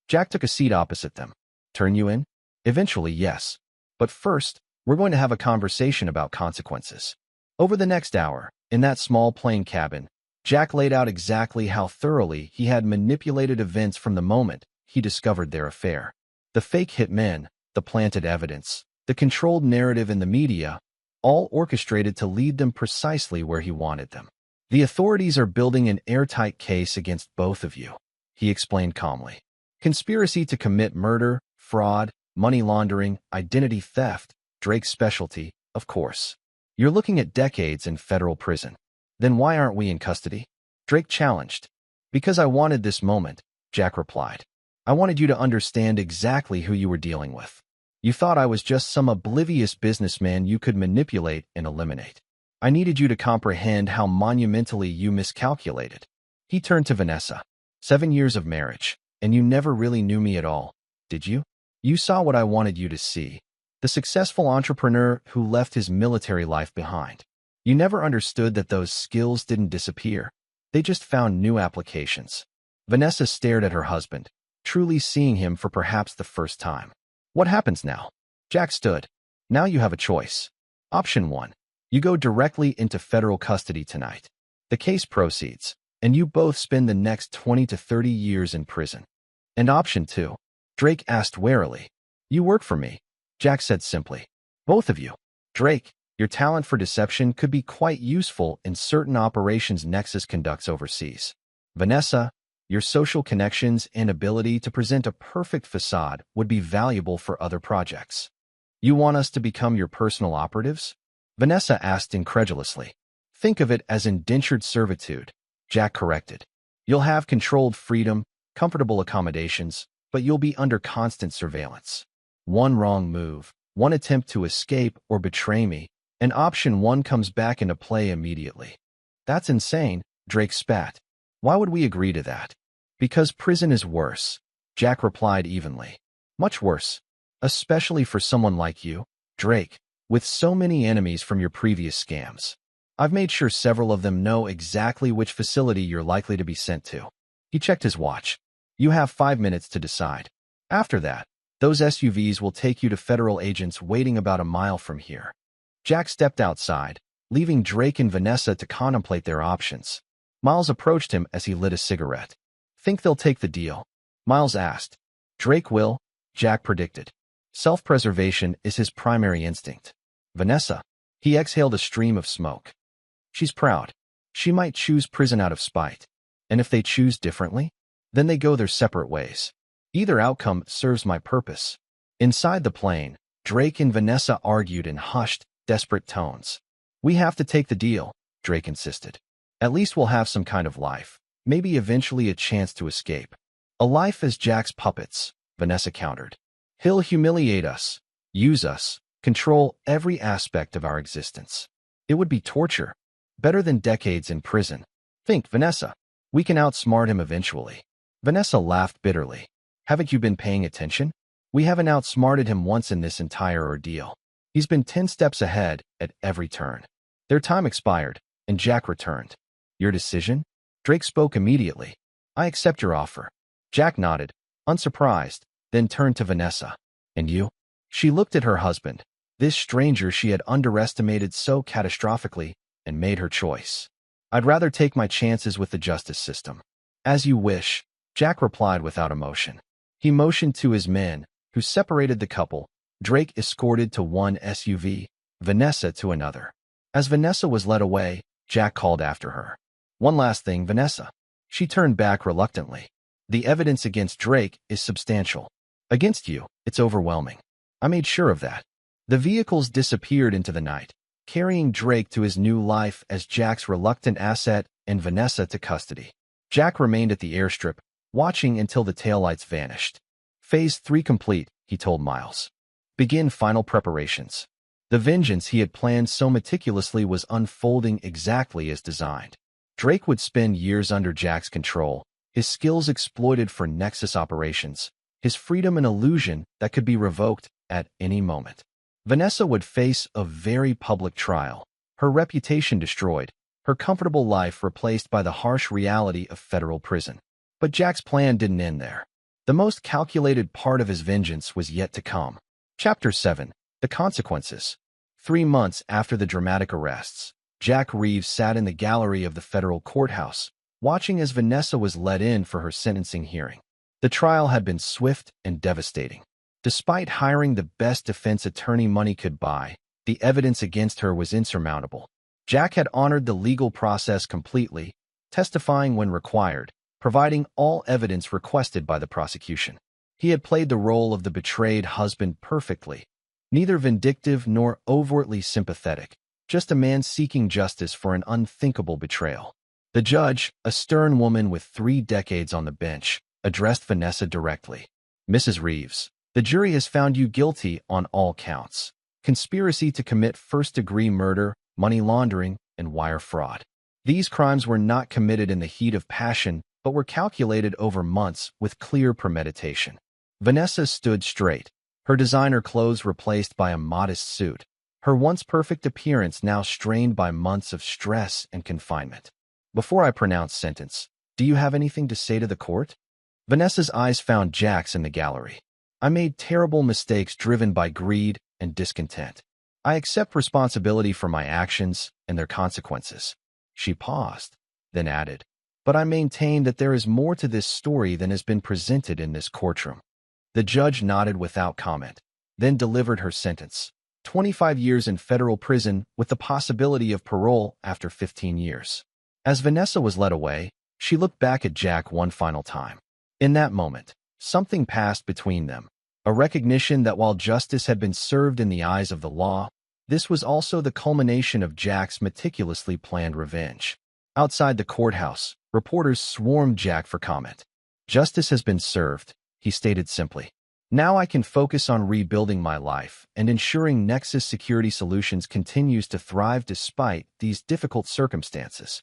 Jack took a seat opposite them. Turn you in? Eventually, yes. But first, we're going to have a conversation about consequences. Over the next hour, in that small plane cabin, Jack laid out exactly how thoroughly he had manipulated events from the moment he discovered their affair. The fake hitmen, the planted evidence, the controlled narrative in the media, all orchestrated to lead them precisely where he wanted them. The authorities are building an airtight case against both of you, he explained calmly. Conspiracy to commit murder, fraud, money laundering, identity theft, Drake's specialty, of course. You're looking at decades in federal prison. Then why aren't we in custody? Drake challenged. Because I wanted this moment, Jack replied. I wanted you to understand exactly who you were dealing with. You thought I was just some oblivious businessman you could manipulate and eliminate. I needed you to comprehend how monumentally you miscalculated. He turned to Vanessa. 7 years of marriage, and you never really knew me at all, did you? You saw what I wanted you to see. The successful entrepreneur who left his military life behind. You never understood that those skills didn't disappear. They just found new applications. Vanessa stared at her husband, truly seeing him for perhaps the first time. What happens now? Jack stood. Now you have a choice. Option 1. You go directly into federal custody tonight. The case proceeds, and you both spend the next 20 to 30 years in prison. And option 2. Drake asked warily. You work for me, Jack said simply. Both of you. Drake, your talent for deception could be quite useful in certain operations Nexus conducts overseas. Vanessa, your social connections and ability to present a perfect facade would be valuable for other projects. You want us to become your personal operatives? Vanessa asked incredulously. Think of it as indentured servitude, Jack corrected. You'll have controlled freedom, comfortable accommodations, but you'll be under constant surveillance. One wrong move, one attempt to escape or betray me, and option 1 comes back into play immediately. That's insane, Drake spat. Why would we agree to that? Because prison is worse, Jack replied evenly. Much worse. Especially for someone like you, Drake, with so many enemies from your previous scams. I've made sure several of them know exactly which facility you're likely to be sent to. He checked his watch. You have 5 minutes to decide. After that, Those SUVs will take you to federal agents waiting about a mile from here. Jack stepped outside, leaving Drake and Vanessa to contemplate their options. Miles approached him as he lit a cigarette. Think they'll take the deal? Miles asked. Drake will, Jack predicted. Self-preservation is his primary instinct. Vanessa. He exhaled a stream of smoke. She's proud. She might choose prison out of spite. And if they choose differently, then they go their separate ways. Either outcome serves my purpose. Inside the plane, Drake and Vanessa argued in hushed, desperate tones. We have to take the deal, Drake insisted. At least we'll have some kind of life, maybe eventually a chance to escape. A life as Jack's puppets, Vanessa countered. He'll humiliate us, use us, control every aspect of our existence. It would be torture. Better than decades in prison. Think, Vanessa. We can outsmart him eventually. Vanessa laughed bitterly. Haven't you been paying attention? We haven't outsmarted him once in this entire ordeal. He's been 10 steps ahead at every turn. Their time expired, and Jack returned. Your decision? Drake spoke immediately. I accept your offer. Jack nodded, unsurprised, then turned to Vanessa. And you? She looked at her husband, this stranger she had underestimated so catastrophically, and made her choice. I'd rather take my chances with the justice system. As you wish, Jack replied without emotion. He motioned to his men, who separated the couple. Drake escorted to one SUV, Vanessa to another. As Vanessa was led away, Jack called after her. One last thing, Vanessa. She turned back reluctantly. The evidence against Drake is substantial. Against you, it's overwhelming. I made sure of that. The vehicles disappeared into the night, carrying Drake to his new life as Jack's reluctant asset and Vanessa to custody. Jack remained at the airstrip, watching until the taillights vanished. Phase 3 complete, he told Miles. Begin final preparations. The vengeance he had planned so meticulously was unfolding exactly as designed. Drake would spend years under Jack's control, his skills exploited for Nexus operations, his freedom an illusion that could be revoked at any moment. Vanessa would face a very public trial, her reputation destroyed, her comfortable life replaced by the harsh reality of federal prison. But Jack's plan didn't end there. The most calculated part of his vengeance was yet to come. Chapter 7. The Consequences. 3 months after the dramatic arrests, Jack Reeves sat in the gallery of the federal courthouse, watching as Vanessa was led in for her sentencing hearing. The trial had been swift and devastating. Despite hiring the best defense attorney money could buy, the evidence against her was insurmountable. Jack had honored the legal process completely, testifying when required, providing all evidence requested by the prosecution. He had played the role of the betrayed husband perfectly, neither vindictive nor overtly sympathetic, just a man seeking justice for an unthinkable betrayal. The judge, a stern woman with 3 decades on the bench, addressed Vanessa directly. Mrs. Reeves, the jury has found you guilty on all counts. Conspiracy to commit first-degree murder, money laundering, and wire fraud. These crimes were not committed in the heat of passion, but were calculated over months with clear premeditation. Vanessa stood straight, her designer clothes replaced by a modest suit, her once perfect appearance now strained by months of stress and confinement. Before I pronounce sentence, do you have anything to say to the court? Vanessa's eyes found Jack's in the gallery. I made terrible mistakes driven by greed and discontent. I accept responsibility for my actions and their consequences. She paused, then added, but I maintain that there is more to this story than has been presented in this courtroom. The judge nodded without comment, then delivered her sentence. 25 years in federal prison with the possibility of parole after 15 years. As Vanessa was led away, she looked back at Jack one final time. In that moment, something passed between them, a recognition that while justice had been served in the eyes of the law, this was also the culmination of Jack's meticulously planned revenge. Outside the courthouse, reporters swarmed Jack for comment. Justice has been served, he stated simply. Now I can focus on rebuilding my life and ensuring Nexus Security Solutions continues to thrive despite these difficult circumstances.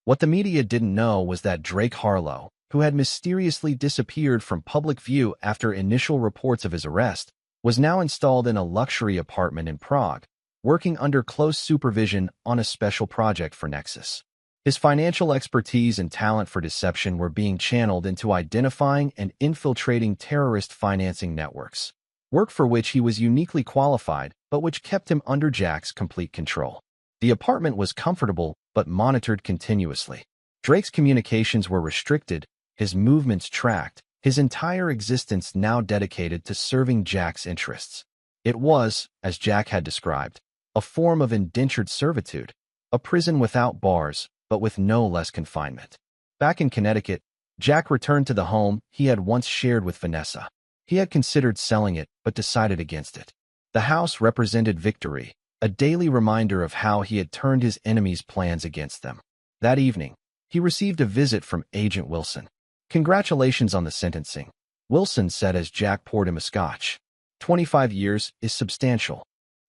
What the media didn't know was that Drake Harlow, who had mysteriously disappeared from public view after initial reports of his arrest, was now installed in a luxury apartment in Prague, working under close supervision on a special project for Nexus. His financial expertise and talent for deception were being channeled into identifying and infiltrating terrorist financing networks, work for which he was uniquely qualified, but which kept him under Jack's complete control. The apartment was comfortable, but monitored continuously. Drake's communications were restricted, his movements tracked, his entire existence now dedicated to serving Jack's interests. It was, as Jack had described, a form of indentured servitude, a prison without bars, but with no less confinement. Back in Connecticut, Jack returned to the home he had once shared with Vanessa. He had considered selling it, but decided against it. The house represented victory, a daily reminder of how he had turned his enemies' plans against them. That evening, he received a visit from Agent Wilson. "Congratulations on the sentencing," Wilson said as Jack poured him a scotch. 25 years is substantial."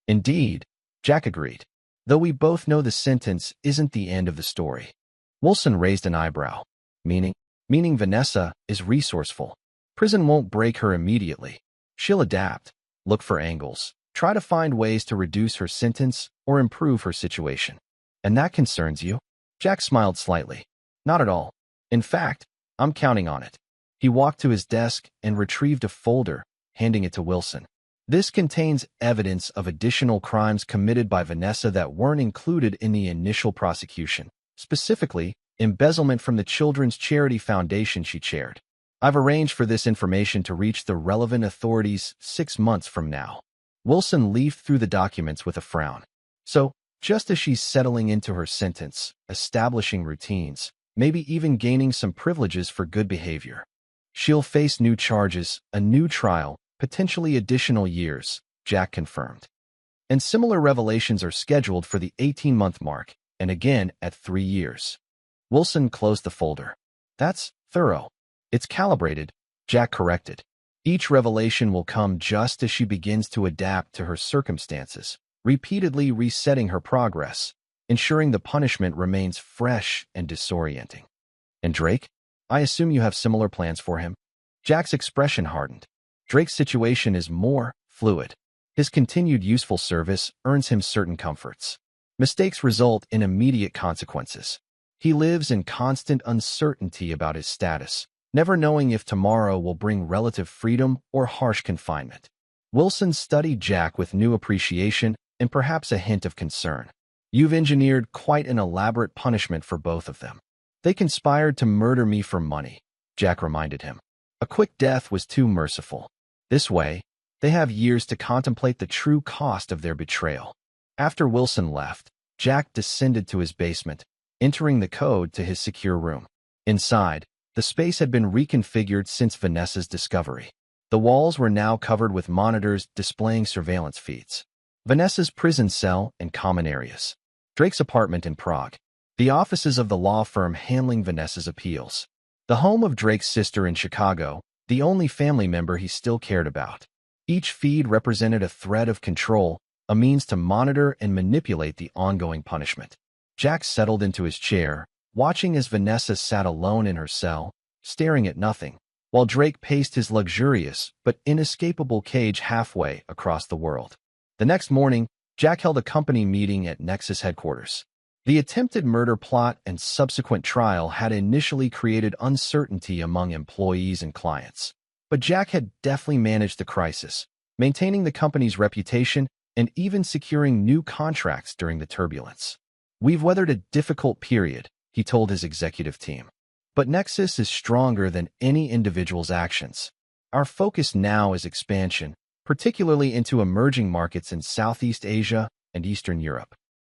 "Indeed," Jack agreed, "though we both know the sentence isn't the end of the story." Wilson raised an eyebrow. Meaning Vanessa is resourceful. Prison won't break her immediately. She'll adapt, look for angles, try to find ways to reduce her sentence or improve her situation. "And that concerns you?" Jack smiled slightly. "Not at all. In fact, I'm counting on it." He walked to his desk and retrieved a folder, handing it to Wilson. "This contains evidence of additional crimes committed by Vanessa that weren't included in the initial prosecution, specifically, embezzlement from the Children's Charity Foundation she chaired. I've arranged for this information to reach the relevant authorities 6 months from now." Wilson leafed through the documents with a frown. "So, just as she's settling into her sentence, establishing routines, maybe even gaining some privileges for good behavior, she'll face new charges, a new trial, potentially additional years," Jack confirmed. "And similar revelations are scheduled for the 18-month mark, and again at 3 years. Wilson closed the folder. "That's thorough." "It's calibrated," Jack corrected. "Each revelation will come just as she begins to adapt to her circumstances, repeatedly resetting her progress, ensuring the punishment remains fresh and disorienting." "And Drake? I assume you have similar plans for him?" Jack's expression hardened. "Drake's situation is more fluid. His continued useful service earns him certain comforts. Mistakes result in immediate consequences. He lives in constant uncertainty about his status, never knowing if tomorrow will bring relative freedom or harsh confinement." Wilson studied Jack with new appreciation and perhaps a hint of concern. "You've engineered quite an elaborate punishment for both of them." "They conspired to murder me for money," Jack reminded him. "A quick death was too merciful. This way, they have years to contemplate the true cost of their betrayal." After Wilson left, Jack descended to his basement, entering the code to his secure room. Inside, the space had been reconfigured since Vanessa's discovery. The walls were now covered with monitors displaying surveillance feeds. Vanessa's prison cell and common areas. Drake's apartment in Prague. The offices of the law firm handling Vanessa's appeals. The home of Drake's sister in Chicago, the only family member he still cared about. Each feed represented a thread of control, a means to monitor and manipulate the ongoing punishment. Jack settled into his chair, watching as Vanessa sat alone in her cell, staring at nothing, while Drake paced his luxurious but inescapable cage halfway across the world. The next morning, Jack held a company meeting at Nexus headquarters. The attempted murder plot and subsequent trial had initially created uncertainty among employees and clients. But Jack had deftly managed the crisis, maintaining the company's reputation and even securing new contracts during the turbulence. "We've weathered a difficult period," he told his executive team. "But Nexus is stronger than any individual's actions. Our focus now is expansion, particularly into emerging markets in Southeast Asia and Eastern Europe."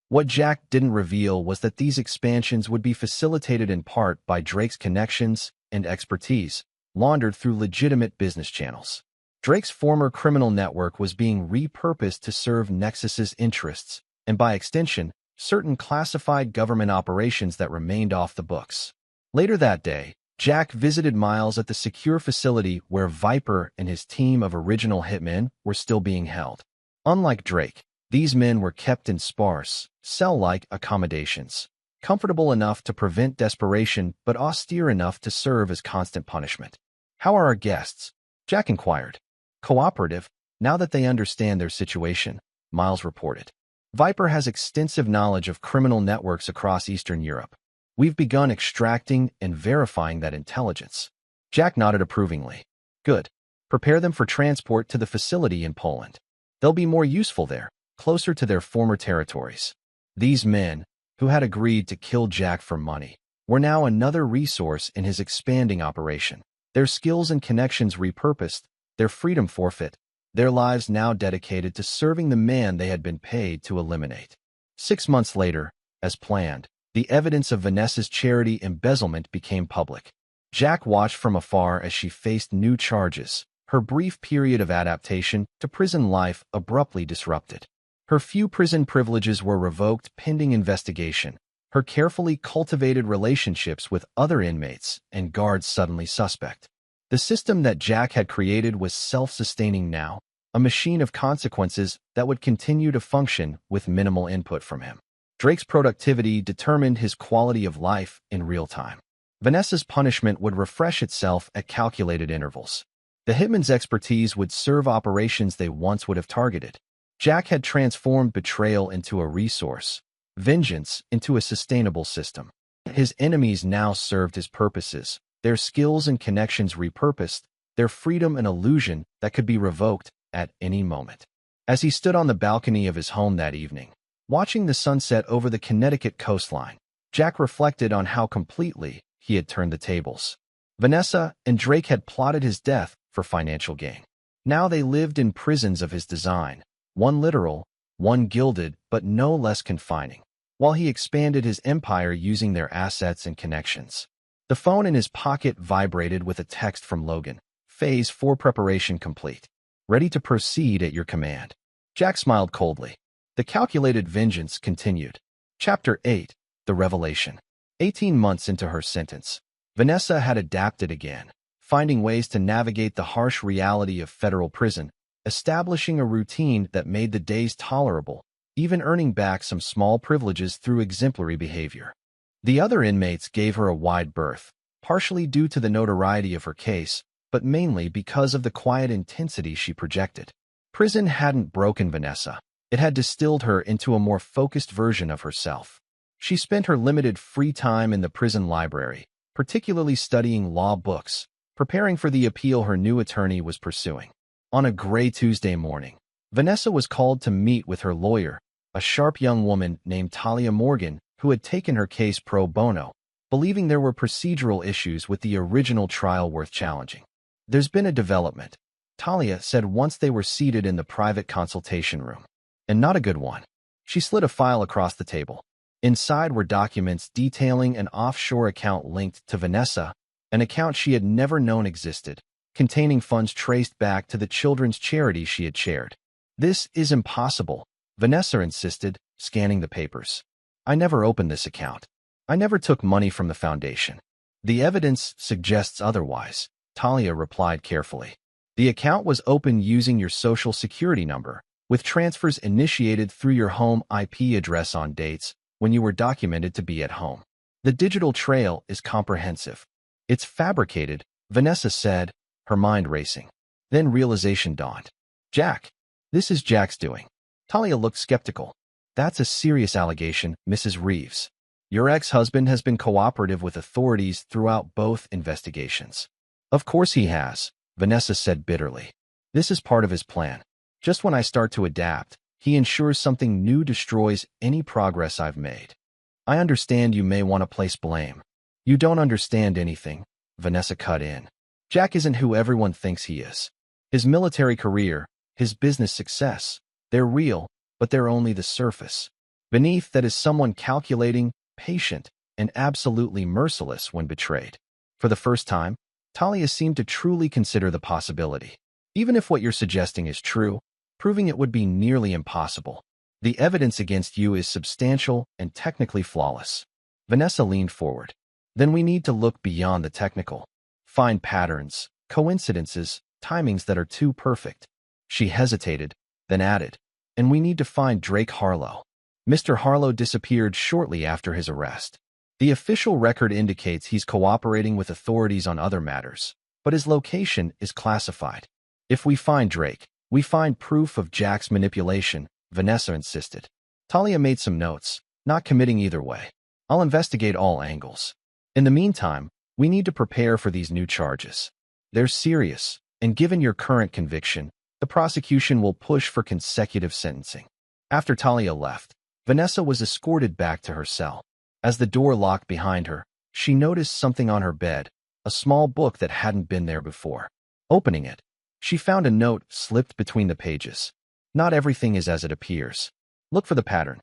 What Jack didn't reveal was that these expansions would be facilitated in part by Drake's connections and expertise, laundered through legitimate business channels. Drake's former criminal network was being repurposed to serve Nexus's interests, and by extension, certain classified government operations that remained off the books. Later that day, Jack visited Miles at the secure facility where Viper and his team of original hitmen were still being held. Unlike Drake, these men were kept in sparse, cell-like accommodations, comfortable enough to prevent desperation but austere enough to serve as constant punishment. "How are our guests?" Jack inquired. "Cooperative, now that they understand their situation," Miles reported. "Viper has extensive knowledge of criminal networks across Eastern Europe. We've begun extracting and verifying that intelligence. Jack nodded approvingly. Good. Prepare them for transport to the facility in Poland. They'll be more useful there, closer to their former territories. These men, who had agreed to kill Jack for money, were now another resource in his expanding operation. Their skills and connections repurposed, their freedom forfeit, their lives now dedicated to serving the man they had been paid to eliminate. 6 months later, as planned, the evidence of Vanessa's charity embezzlement became public. Jack watched from afar as she faced new charges, her brief period of adaptation to prison life abruptly disrupted. Her few prison privileges were revoked pending investigation, her carefully cultivated relationships with other inmates and guards suddenly suspect. The system that Jack had created was self-sustaining now, a machine of consequences that would continue to function with minimal input from him. Drake's productivity determined his quality of life in real time. Vanessa's punishment would refresh itself at calculated intervals. The hitman's expertise would serve operations they once would have targeted. Jack had transformed betrayal into a resource, vengeance into a sustainable system. His enemies now served his purposes, their skills and connections repurposed, their freedom an illusion that could be revoked at any moment. As he stood on the balcony of his home that evening, watching the sunset over the Connecticut coastline, Jack reflected on how completely he had turned the tables. Vanessa and Drake had plotted his death for financial gain. Now they lived in prisons of his design, one literal, one gilded, but no less confining, while he expanded his empire using their assets and connections. The phone in his pocket vibrated with a text from Logan. Phase 4 preparation complete. Ready to proceed at your command. Jack smiled coldly. The calculated vengeance continued. Chapter 8. The Revelation. 18 months into her sentence, Vanessa had adapted again, finding ways to navigate the harsh reality of federal prison, establishing a routine that made the days tolerable, even earning back some small privileges through exemplary behavior. The other inmates gave her a wide berth, partially due to the notoriety of her case, but mainly because of the quiet intensity she projected. Prison hadn't broken Vanessa. It had distilled her into a more focused version of herself. She spent her limited free time in the prison library, particularly studying law books, preparing for the appeal her new attorney was pursuing. On a gray Tuesday morning, Vanessa was called to meet with her lawyer, a sharp young woman named Talia Morgan, who had taken her case pro bono, believing there were procedural issues with the original trial worth challenging. There's been a development, Talia said once they were seated in the private consultation room. And not a good one. She slid a file across the table. Inside were documents detailing an offshore account linked to Vanessa, an account she had never known existed, containing funds traced back to the children's charity she had chaired. This is impossible, Vanessa insisted, scanning the papers. I never opened this account. I never took money from the foundation. The evidence suggests otherwise, Talia replied carefully. The account was opened using your social security number, with transfers initiated through your home IP address on dates when you were documented to be at home. The digital trail is comprehensive. It's fabricated, Vanessa said, her mind racing. Then realization dawned. Jack. This is Jack's doing. Talia looked skeptical. That's a serious allegation, Mrs. Reeves. Your ex-husband has been cooperative with authorities throughout both investigations. Of course he has, Vanessa said bitterly. This is part of his plan. Just when I start to adapt, he ensures something new destroys any progress I've made. I understand you may want to place blame. You don't understand anything, Vanessa cut in. Jack isn't who everyone thinks he is. His military career, his business success, they're real, but they're only the surface. Beneath that is someone calculating, patient, and absolutely merciless when betrayed. For the first time, Talia seemed to truly consider the possibility. Even if what you're suggesting is true, proving it would be nearly impossible. The evidence against you is substantial and technically flawless. Vanessa leaned forward. Then we need to look beyond the technical. Find patterns, coincidences, timings that are too perfect. She hesitated, then added, and we need to find Drake Harlow. Mr. Harlow disappeared shortly after his arrest. The official record indicates he's cooperating with authorities on other matters, but his location is classified. If we find Drake, we find proof of Jack's manipulation, Vanessa insisted. Talia made some notes, not committing either way. I'll investigate all angles. In the meantime, we need to prepare for these new charges. They're serious, and given your current conviction, the prosecution will push for consecutive sentencing. After Talia left, Vanessa was escorted back to her cell. As the door locked behind her, she noticed something on her bed, a small book that hadn't been there before. Opening it, she found a note slipped between the pages. Not everything is as it appears. Look for the pattern.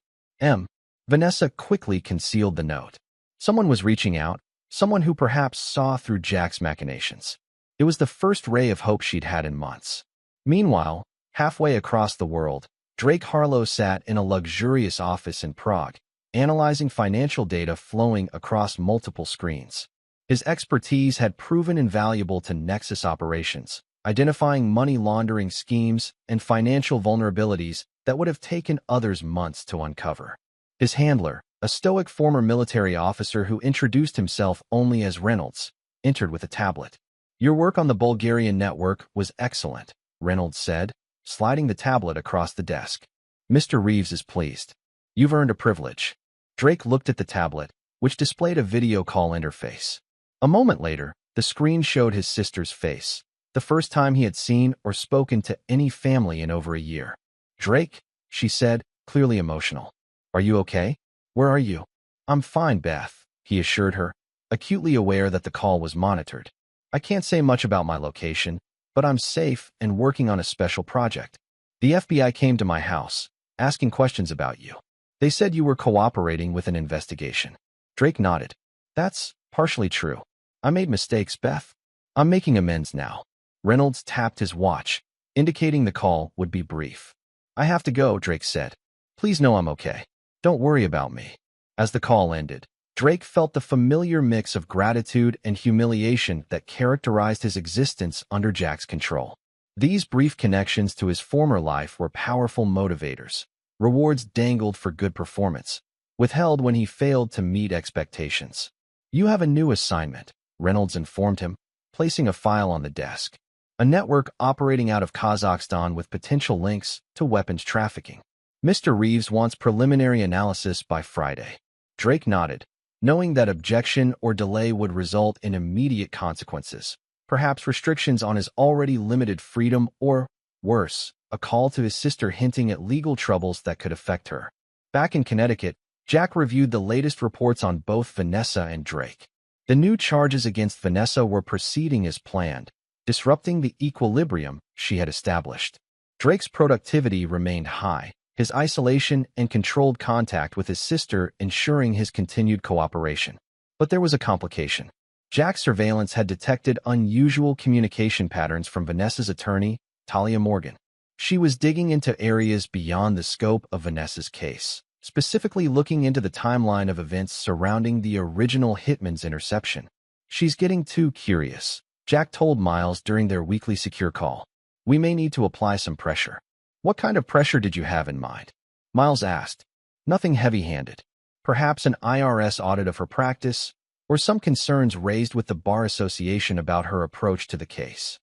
Vanessa quickly concealed the note. Someone was reaching out, someone who perhaps saw through Jack's machinations. It was the first ray of hope she'd had in months. Meanwhile, halfway across the world, Drake Harlow sat in a luxurious office in Prague, analyzing financial data flowing across multiple screens. His expertise had proven invaluable to Nexus operations, identifying money laundering schemes and financial vulnerabilities that would have taken others months to uncover. His handler, a stoic former military officer who introduced himself only as Reynolds, entered with a tablet. "Your work on the Bulgarian network was excellent," Reynolds said, sliding the tablet across the desk. "Mr. Reeves is pleased. You've earned a privilege." Drake looked at the tablet, which displayed a video call interface. A moment later, the screen showed his sister's face, the first time he had seen or spoken to any family in over a year. "Drake," she said, clearly emotional. "Are you okay? Where are you?" "I'm fine, Beth," he assured her, acutely aware that the call was monitored. "I can't say much about my location, but I'm safe and working on a special project. The FBI came to my house, asking questions about you. They said you were cooperating with an investigation." Drake nodded. "That's partially true. I made mistakes, Beth. I'm making amends now." Reynolds tapped his watch, indicating the call would be brief. "I have to go," Drake said. "Please know I'm okay. Don't worry about me." As the call ended, Drake felt the familiar mix of gratitude and humiliation that characterized his existence under Jack's control. These brief connections to his former life were powerful motivators, rewards dangled for good performance, withheld when he failed to meet expectations. "You have a new assignment," Reynolds informed him, placing a file on the desk. "A network operating out of Kazakhstan with potential links to weapons trafficking. Mr. Reeves wants preliminary analysis by Friday." Drake nodded, knowing that objection or delay would result in immediate consequences, perhaps restrictions on his already limited freedom or, worse, a call to his sister hinting at legal troubles that could affect her. Back in Connecticut, Jack reviewed the latest reports on both Vanessa and Drake. The new charges against Vanessa were proceeding as planned, disrupting the equilibrium she had established. Drake's productivity remained high, his isolation and controlled contact with his sister ensuring his continued cooperation. But there was a complication. Jack's surveillance had detected unusual communication patterns from Vanessa's attorney, Talia Morgan. She was digging into areas beyond the scope of Vanessa's case, specifically looking into the timeline of events surrounding the original hitman's interception. "She's getting too curious," Jack told Miles during their weekly secure call. "We may need to apply some pressure." "What kind of pressure did you have in mind?" Miles asked. "Nothing heavy-handed. Perhaps an IRS audit of her practice, or some concerns raised with the Bar Association about her approach to the case."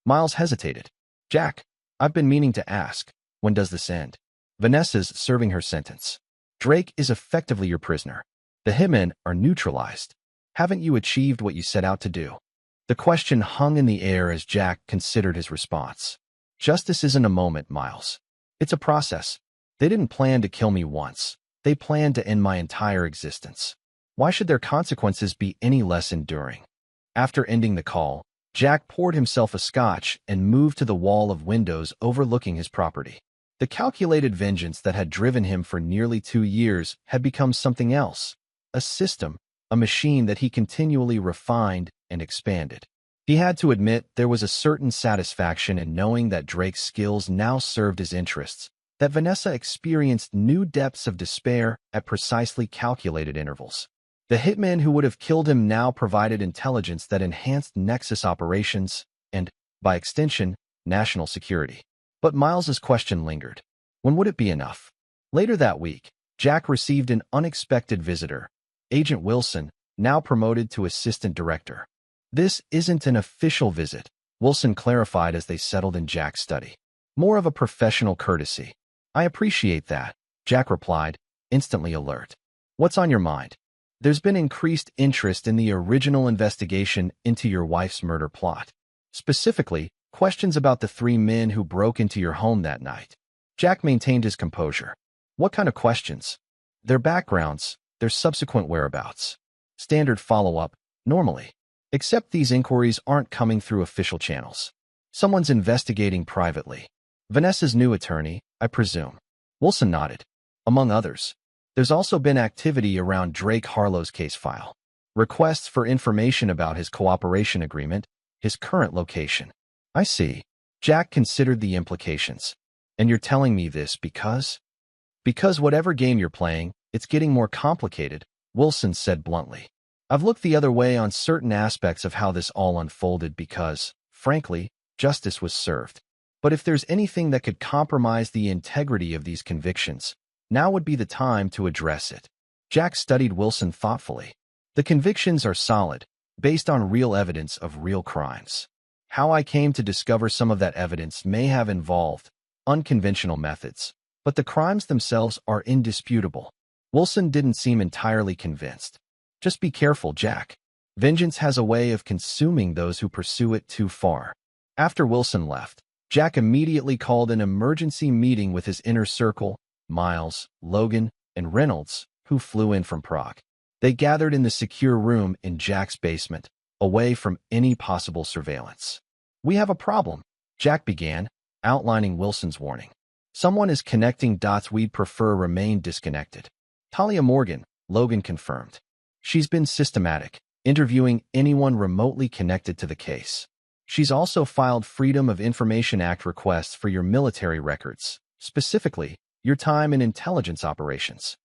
Miles hesitated. "Jack, I've been meaning to ask, when does this end?" "Vanessa's serving her sentence. Drake is effectively your prisoner. The hitmen are neutralized. Haven't you achieved what you set out to do?" The question hung in the air as Jack considered his response. "Justice isn't a moment, Miles. It's a process. They didn't plan to kill me once. They planned to end my entire existence. Why should their consequences be any less enduring?" After ending the call, Jack poured himself a scotch and moved to the wall of windows overlooking his property. The calculated vengeance that had driven him for nearly 2 years had become something else, a system, a machine that he continually refined and expanded. He had to admit there was a certain satisfaction in knowing that Drake's skills now served his interests, that Vanessa experienced new depths of despair at precisely calculated intervals. The hitman who would have killed him now provided intelligence that enhanced Nexus operations and, by extension, national security. But Miles's question lingered. When would it be enough? Later that week, Jack received an unexpected visitor, Agent Wilson, now promoted to assistant director. "This isn't an official visit," Wilson clarified as they settled in Jack's study. "More of a professional courtesy." "I appreciate that," Jack replied, instantly alert. "What's on your mind?" There's been increased interest in the original investigation into your wife's murder plot. Specifically, questions about the three men who broke into your home that night. Jack maintained his composure. What kind of questions? Their backgrounds, their subsequent whereabouts. Standard follow-up, normally. Except these inquiries aren't coming through official channels. Someone's investigating privately. Vanessa's new attorney, I presume. Wilson nodded. Among others. There's also been activity around Drake Harlow's case file. Requests for information about his cooperation agreement, his current location. I see. Jack considered the implications. And you're telling me this because? Because whatever game you're playing, it's getting more complicated, Wilson said bluntly. I've looked the other way on certain aspects of how this all unfolded because, frankly, justice was served. But if there's anything that could compromise the integrity of these convictions, now would be the time to address it. Jack studied Wilson thoughtfully. The convictions are solid, based on real evidence of real crimes. How I came to discover some of that evidence may have involved unconventional methods, but the crimes themselves are indisputable. Wilson didn't seem entirely convinced. Just be careful, Jack. Vengeance has a way of consuming those who pursue it too far. After Wilson left, Jack immediately called an emergency meeting with his inner circle, Miles, Logan, and Reynolds, who flew in from Prague. They gathered in the secure room in Jack's basement, away from any possible surveillance. We have a problem, Jack began, outlining Wilson's warning. Someone is connecting dots we'd prefer remain disconnected. Talia Morgan, Logan confirmed. She's been systematic, interviewing anyone remotely connected to the case. She's also filed Freedom of Information Act requests for your military records, specifically, your time in intelligence operations.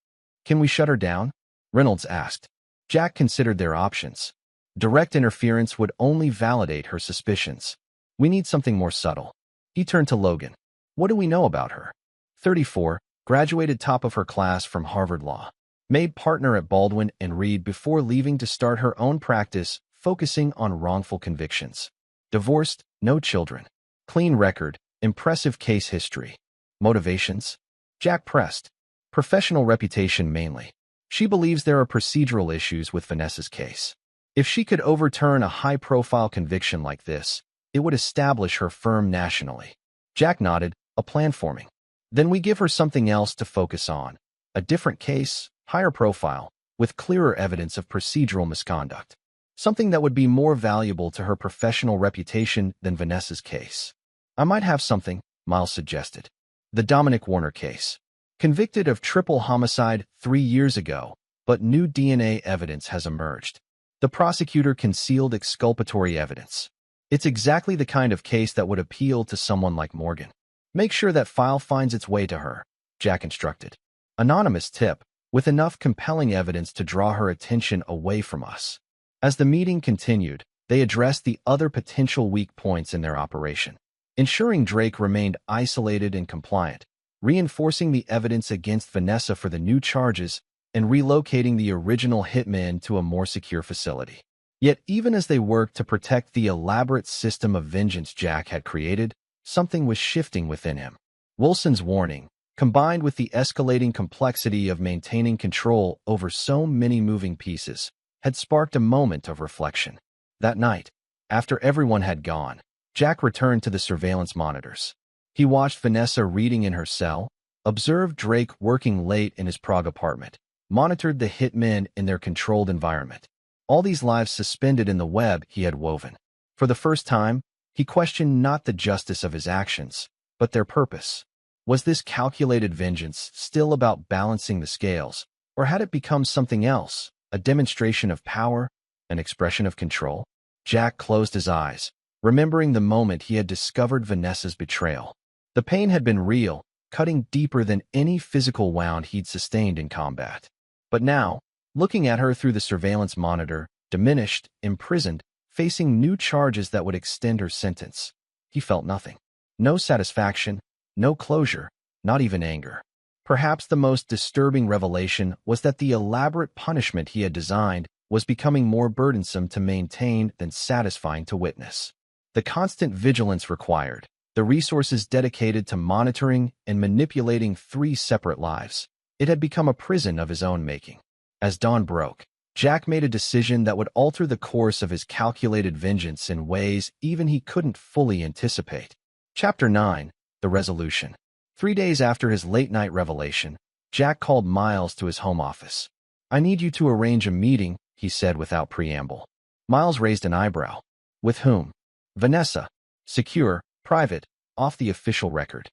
Can we shut her down? Reynolds asked. Jack considered their options. Direct interference would only validate her suspicions. We need something more subtle. He turned to Logan. What do we know about her? 34, graduated top of her class from Harvard Law. Made partner at Baldwin and Reed before leaving to start her own practice, focusing on wrongful convictions. Divorced, no children. Clean record, impressive case history. Motivations? Jack pressed. Professional reputation mainly. She believes there are procedural issues with Vanessa's case. If she could overturn a high-profile conviction like this, it would establish her firm nationally. Jack nodded, a plan forming. Then we give her something else to focus on. A different case, higher profile, with clearer evidence of procedural misconduct. Something that would be more valuable to her professional reputation than Vanessa's case. I might have something, Miles suggested. The Dominic Warner case. Convicted of triple homicide 3 years ago, but new DNA evidence has emerged. The prosecutor concealed exculpatory evidence. It's exactly the kind of case that would appeal to someone like Morgan. Make sure that file finds its way to her, Jack instructed. Anonymous tip, with enough compelling evidence to draw her attention away from us. As the meeting continued, they addressed the other potential weak points in their operation. Ensuring Drake remained isolated and compliant, reinforcing the evidence against Vanessa for the new charges, and relocating the original hitman to a more secure facility. Yet even as they worked to protect the elaborate system of vengeance Jack had created, something was shifting within him. Wilson's warning, combined with the escalating complexity of maintaining control over so many moving pieces, had sparked a moment of reflection. That night, after everyone had gone, Jack returned to the surveillance monitors. He watched Vanessa reading in her cell, observed Drake working late in his Prague apartment, monitored the hitmen in their controlled environment. All these lives suspended in the web he had woven. For the first time, he questioned not the justice of his actions, but their purpose. Was this calculated vengeance still about balancing the scales, or had it become something else, a demonstration of power, an expression of control? Jack closed his eyes, remembering the moment he had discovered Vanessa's betrayal. The pain had been real, cutting deeper than any physical wound he'd sustained in combat. But now, looking at her through the surveillance monitor, diminished, imprisoned, facing new charges that would extend her sentence, he felt nothing. No satisfaction, no closure, not even anger. Perhaps the most disturbing revelation was that the elaborate punishment he had designed was becoming more burdensome to maintain than satisfying to witness. The constant vigilance required, the resources dedicated to monitoring and manipulating 3 separate lives. It had become a prison of his own making. As dawn broke, Jack made a decision that would alter the course of his calculated vengeance in ways even he couldn't fully anticipate. Chapter 9. The Resolution. 3 days after his late-night revelation, Jack called Miles to his home office. "I need you to arrange a meeting," he said without preamble. Miles raised an eyebrow. "With whom?" "Vanessa. Secure, private, off the official record."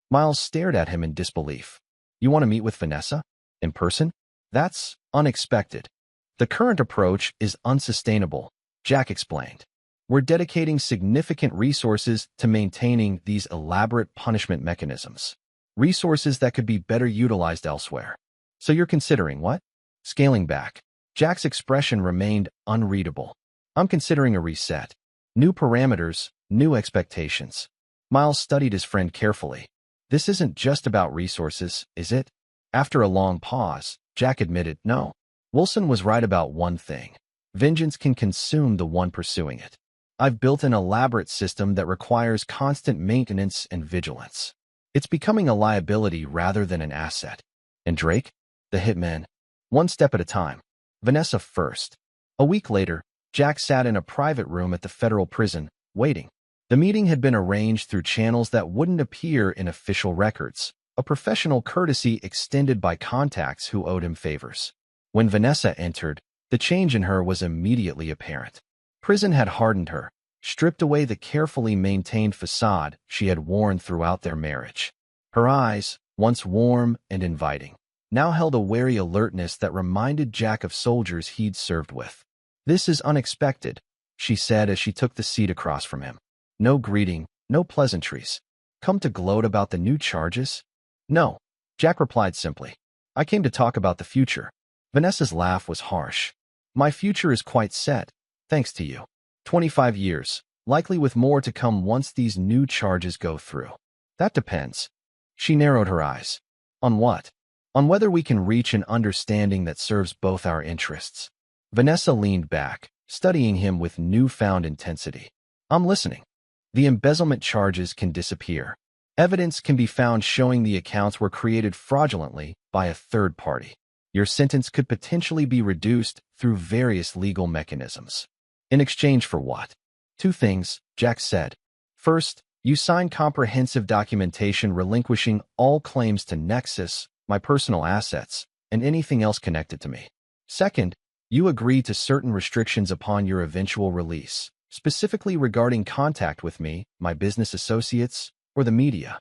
Miles stared at him in disbelief. "You want to meet with Vanessa? In person? That's unexpected." "The current approach is unsustainable," Jack explained. "We're dedicating significant resources to maintaining these elaborate punishment mechanisms. Resources that could be better utilized elsewhere." "So you're considering what?" "Scaling back." Jack's expression remained unreadable. "I'm considering a reset. New parameters, new expectations." Miles studied his friend carefully. "This isn't just about resources, is it?" After a long pause, Jack admitted, "No. Wilson was right about one thing. Vengeance can consume the one pursuing it. I've built an elaborate system that requires constant maintenance and vigilance. It's becoming a liability rather than an asset." "And Drake?" "The hitman. One step at a time. Vanessa first." A week later, Jack sat in a private room at the federal prison, waiting. The meeting had been arranged through channels that wouldn't appear in official records, a professional courtesy extended by contacts who owed him favors. When Vanessa entered, the change in her was immediately apparent. Prison had hardened her, stripped away the carefully maintained facade she had worn throughout their marriage. Her eyes, once warm and inviting, now held a wary alertness that reminded Jack of soldiers he'd served with. "This is unexpected," she said as she took the seat across from him. "No greeting, no pleasantries. Come to gloat about the new charges?" "No," Jack replied simply. "I came to talk about the future." Vanessa's laugh was harsh. "My future is quite set, thanks to you. 25 years, likely with more to come once these new charges go through." "That depends." She narrowed her eyes. "On what?" "On whether we can reach an understanding that serves both our interests." Vanessa leaned back, studying him with newfound intensity. "I'm listening." "The embezzlement charges can disappear. Evidence can be found showing the accounts were created fraudulently by a third party. Your sentence could potentially be reduced through various legal mechanisms." "In exchange for what?" "Two things," Jack said. "First, you sign comprehensive documentation relinquishing all claims to Nexus, my personal assets, and anything else connected to me. Second, you agree to certain restrictions upon your eventual release, specifically regarding contact with me, my business associates, or the media."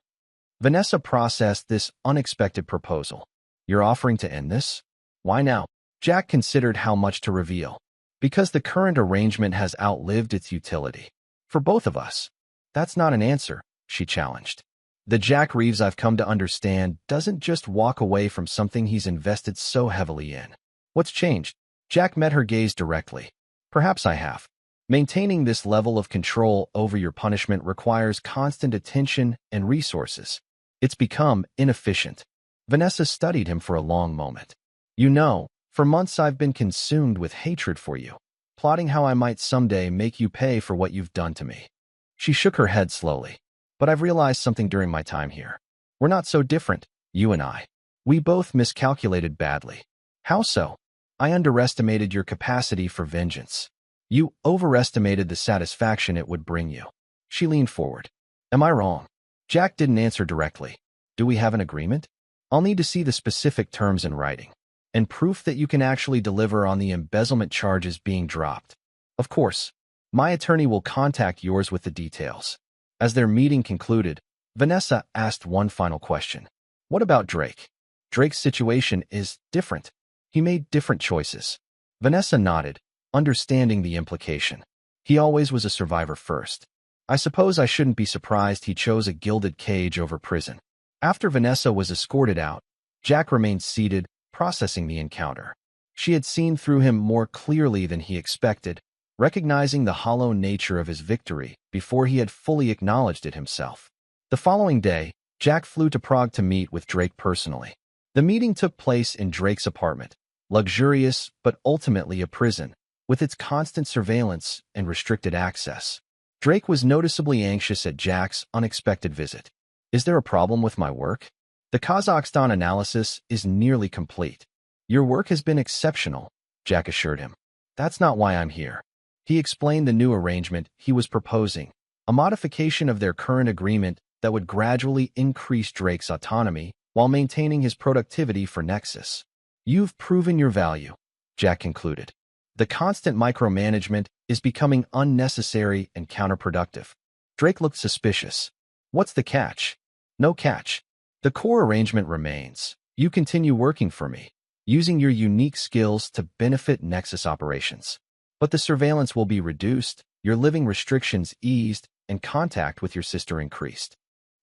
Vanessa processed this unexpected proposal. "You're offering to end this? Why now?" Jack considered how much to reveal. "Because the current arrangement has outlived its utility. For both of us." "That's not an answer," she challenged. "The Jack Reeves I've come to understand doesn't just walk away from something he's invested so heavily in." "What's changed?" Jack met her gaze directly. "Perhaps I have. Maintaining this level of control over your punishment requires constant attention and resources. It's become inefficient." Vanessa studied him for a long moment. "You know, for months I've been consumed with hatred for you, plotting how I might someday make you pay for what you've done to me." She shook her head slowly. "But I've realized something during my time here. We're not so different, you and I. We both miscalculated badly." "How so?" "I underestimated your capacity for vengeance. You overestimated the satisfaction it would bring you." She leaned forward. "Am I wrong?" Jack didn't answer directly. "Do we have an agreement?" "I'll need to see the specific terms in writing, and proof that you can actually deliver on the embezzlement charges being dropped." "Of course. My attorney will contact yours with the details." As their meeting concluded, Vanessa asked one final question. "What about Drake?" "Drake's situation is different. He made different choices." Vanessa nodded, understanding the implication. "He always was a survivor first. I suppose I shouldn't be surprised he chose a gilded cage over prison." After Vanessa was escorted out, Jack remained seated, processing the encounter. She had seen through him more clearly than he expected, recognizing the hollow nature of his victory before he had fully acknowledged it himself. The following day, Jack flew to Prague to meet with Drake personally. The meeting took place in Drake's apartment, luxurious but ultimately a prison, with its constant surveillance and restricted access. Drake was noticeably anxious at Jack's unexpected visit. "Is there a problem with my work?" "The Kazakhstan analysis is nearly complete. Your work has been exceptional. Jack assured him. That's not why I'm here. He explained the new arrangement he was proposing, a modification of their current agreement that would gradually increase Drake's autonomy while maintaining his productivity for Nexus. You've proven your value, Jack concluded. The constant micromanagement is becoming unnecessary and counterproductive. Drake looked suspicious. What's the catch? No catch. The core arrangement remains. You continue working for me, using your unique skills to benefit Nexus operations. But the surveillance will be reduced, your living restrictions eased, and contact with your sister increased.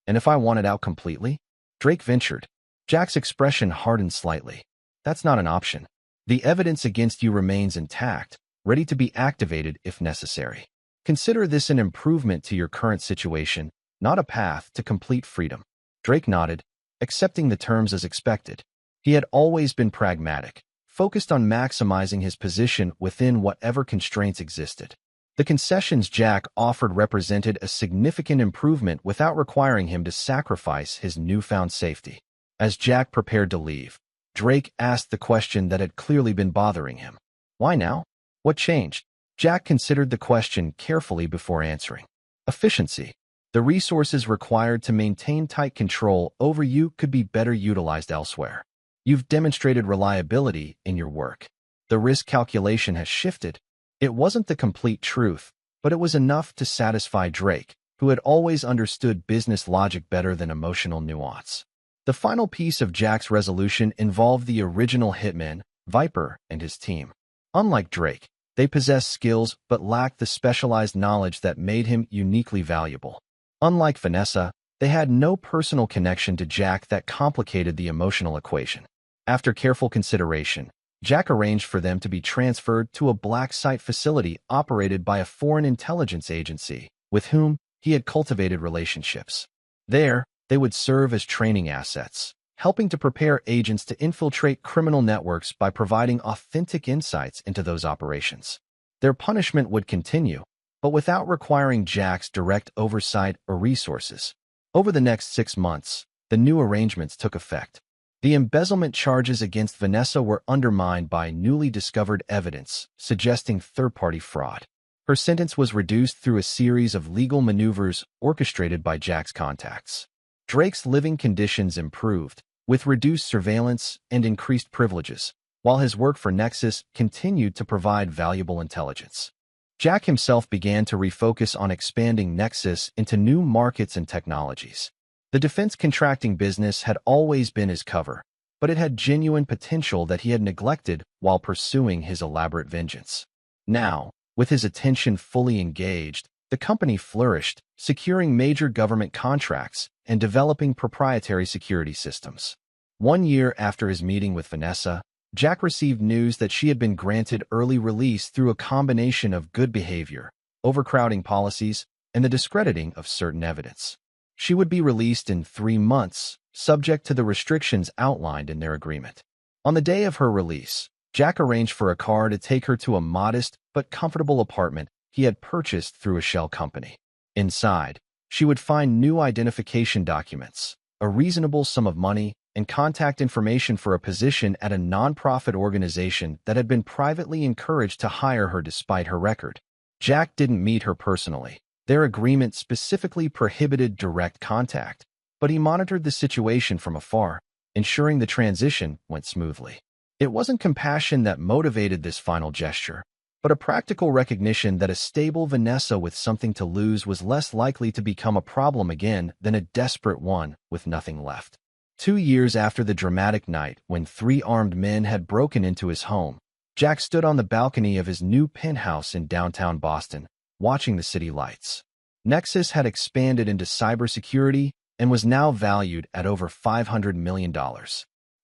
And if I want it out completely? Drake ventured. Jack's expression hardened slightly. That's not an option. The evidence against you remains intact, ready to be activated if necessary. Consider this an improvement to your current situation, not a path to complete freedom. Drake nodded, accepting the terms as expected. He had always been pragmatic, focused on maximizing his position within whatever constraints existed. The concessions Jack offered represented a significant improvement without requiring him to sacrifice his newfound safety. As Jack prepared to leave, Drake asked the question that had clearly been bothering him. Why now? What changed? Jack considered the question carefully before answering. Efficiency. The resources required to maintain tight control over you could be better utilized elsewhere. You've demonstrated reliability in your work. The risk calculation has shifted. It wasn't the complete truth, but it was enough to satisfy Drake, who had always understood business logic better than emotional nuance. The final piece of Jack's resolution involved the original hitman, Viper, and his team. Unlike Drake, they possessed skills but lacked the specialized knowledge that made him uniquely valuable. Unlike Vanessa, they had no personal connection to Jack that complicated the emotional equation. After careful consideration, Jack arranged for them to be transferred to a black site facility operated by a foreign intelligence agency, with whom he had cultivated relationships. There, they would serve as training assets, helping to prepare agents to infiltrate criminal networks by providing authentic insights into those operations. Their punishment would continue, but without requiring Jack's direct oversight or resources. Over the next 6 months, the new arrangements took effect. The embezzlement charges against Vanessa were undermined by newly discovered evidence suggesting third-party fraud. Her sentence was reduced through a series of legal maneuvers orchestrated by Jack's contacts. Drake's living conditions improved, with reduced surveillance and increased privileges, while his work for Nexus continued to provide valuable intelligence. Jack himself began to refocus on expanding Nexus into new markets and technologies. The defense contracting business had always been his cover, but it had genuine potential that he had neglected while pursuing his elaborate vengeance. Now, with his attention fully engaged, the company flourished, securing major government contracts and developing proprietary security systems. 1 year after his meeting with Vanessa, Jack received news that she had been granted early release through a combination of good behavior, overcrowding policies, and the discrediting of certain evidence. She would be released in 3 months, subject to the restrictions outlined in their agreement. On the day of her release, Jack arranged for a car to take her to a modest but comfortable apartment he had purchased through a shell company. Inside, she would find new identification documents, a reasonable sum of money, and contact information for a position at a nonprofit organization that had been privately encouraged to hire her despite her record. Jack didn't meet her personally. Their agreement specifically prohibited direct contact, but he monitored the situation from afar, ensuring the transition went smoothly. It wasn't compassion that motivated this final gesture, but a practical recognition that a stable Vanessa with something to lose was less likely to become a problem again than a desperate one with nothing left. 2 years after the dramatic night when 3 armed men had broken into his home, Jack stood on the balcony of his new penthouse in downtown Boston, watching the city lights. Nexus had expanded into cybersecurity and was now valued at over $500 million.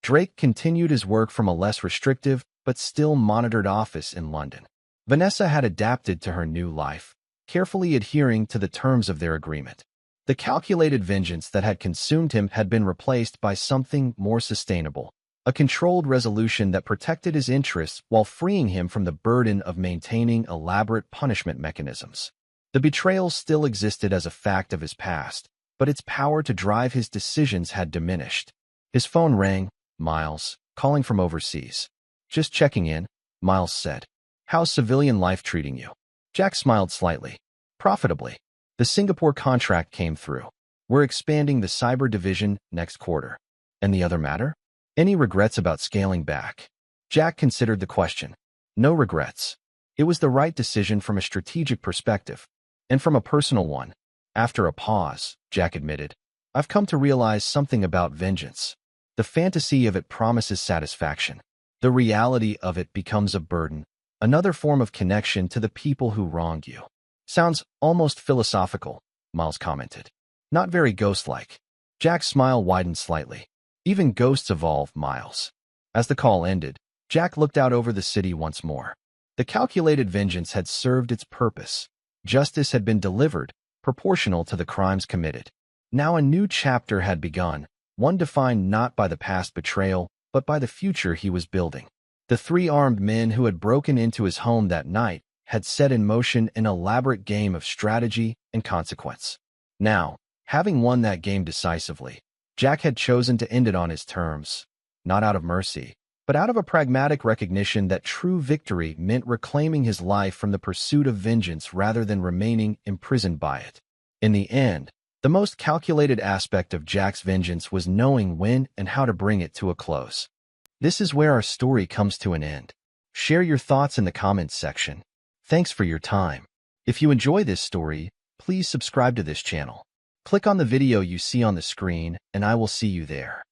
Drake continued his work from a less restrictive but still monitored office in London. Vanessa had adapted to her new life, carefully adhering to the terms of their agreement. The calculated vengeance that had consumed him had been replaced by something more sustainable, a controlled resolution that protected his interests while freeing him from the burden of maintaining elaborate punishment mechanisms. The betrayal still existed as a fact of his past, but its power to drive his decisions had diminished. His phone rang. Miles, calling from overseas. Just checking in. Miles said. How's civilian life treating you? Jack smiled slightly. Profitably. The Singapore contract came through. We're expanding the cyber division next quarter. And the other matter? Any regrets about scaling back? Jack considered the question. No regrets. It was the right decision from a strategic perspective, and from a personal one. After a pause, Jack admitted, I've come to realize something about vengeance. The fantasy of it promises satisfaction. The reality of it becomes a burden, another form of connection to the people who wronged you. Sounds almost philosophical, Miles commented. Not very ghost-like. Jack's smile widened slightly. Even ghosts evolve, Miles. As the call ended, Jack looked out over the city once more. The calculated vengeance had served its purpose. Justice had been delivered, proportional to the crimes committed. Now a new chapter had begun, one defined not by the past betrayal, but by the future he was building. The three armed men who had broken into his home that night had set in motion an elaborate game of strategy and consequence. Now, having won that game decisively, Jack had chosen to end it on his terms, not out of mercy, but out of a pragmatic recognition that true victory meant reclaiming his life from the pursuit of vengeance rather than remaining imprisoned by it. In the end, the most calculated aspect of Jack's vengeance was knowing when and how to bring it to a close. This is where our story comes to an end. Share your thoughts in the comments section. Thanks for your time. If you enjoy this story, please subscribe to this channel. Click on the video you see on the screen, and I will see you there.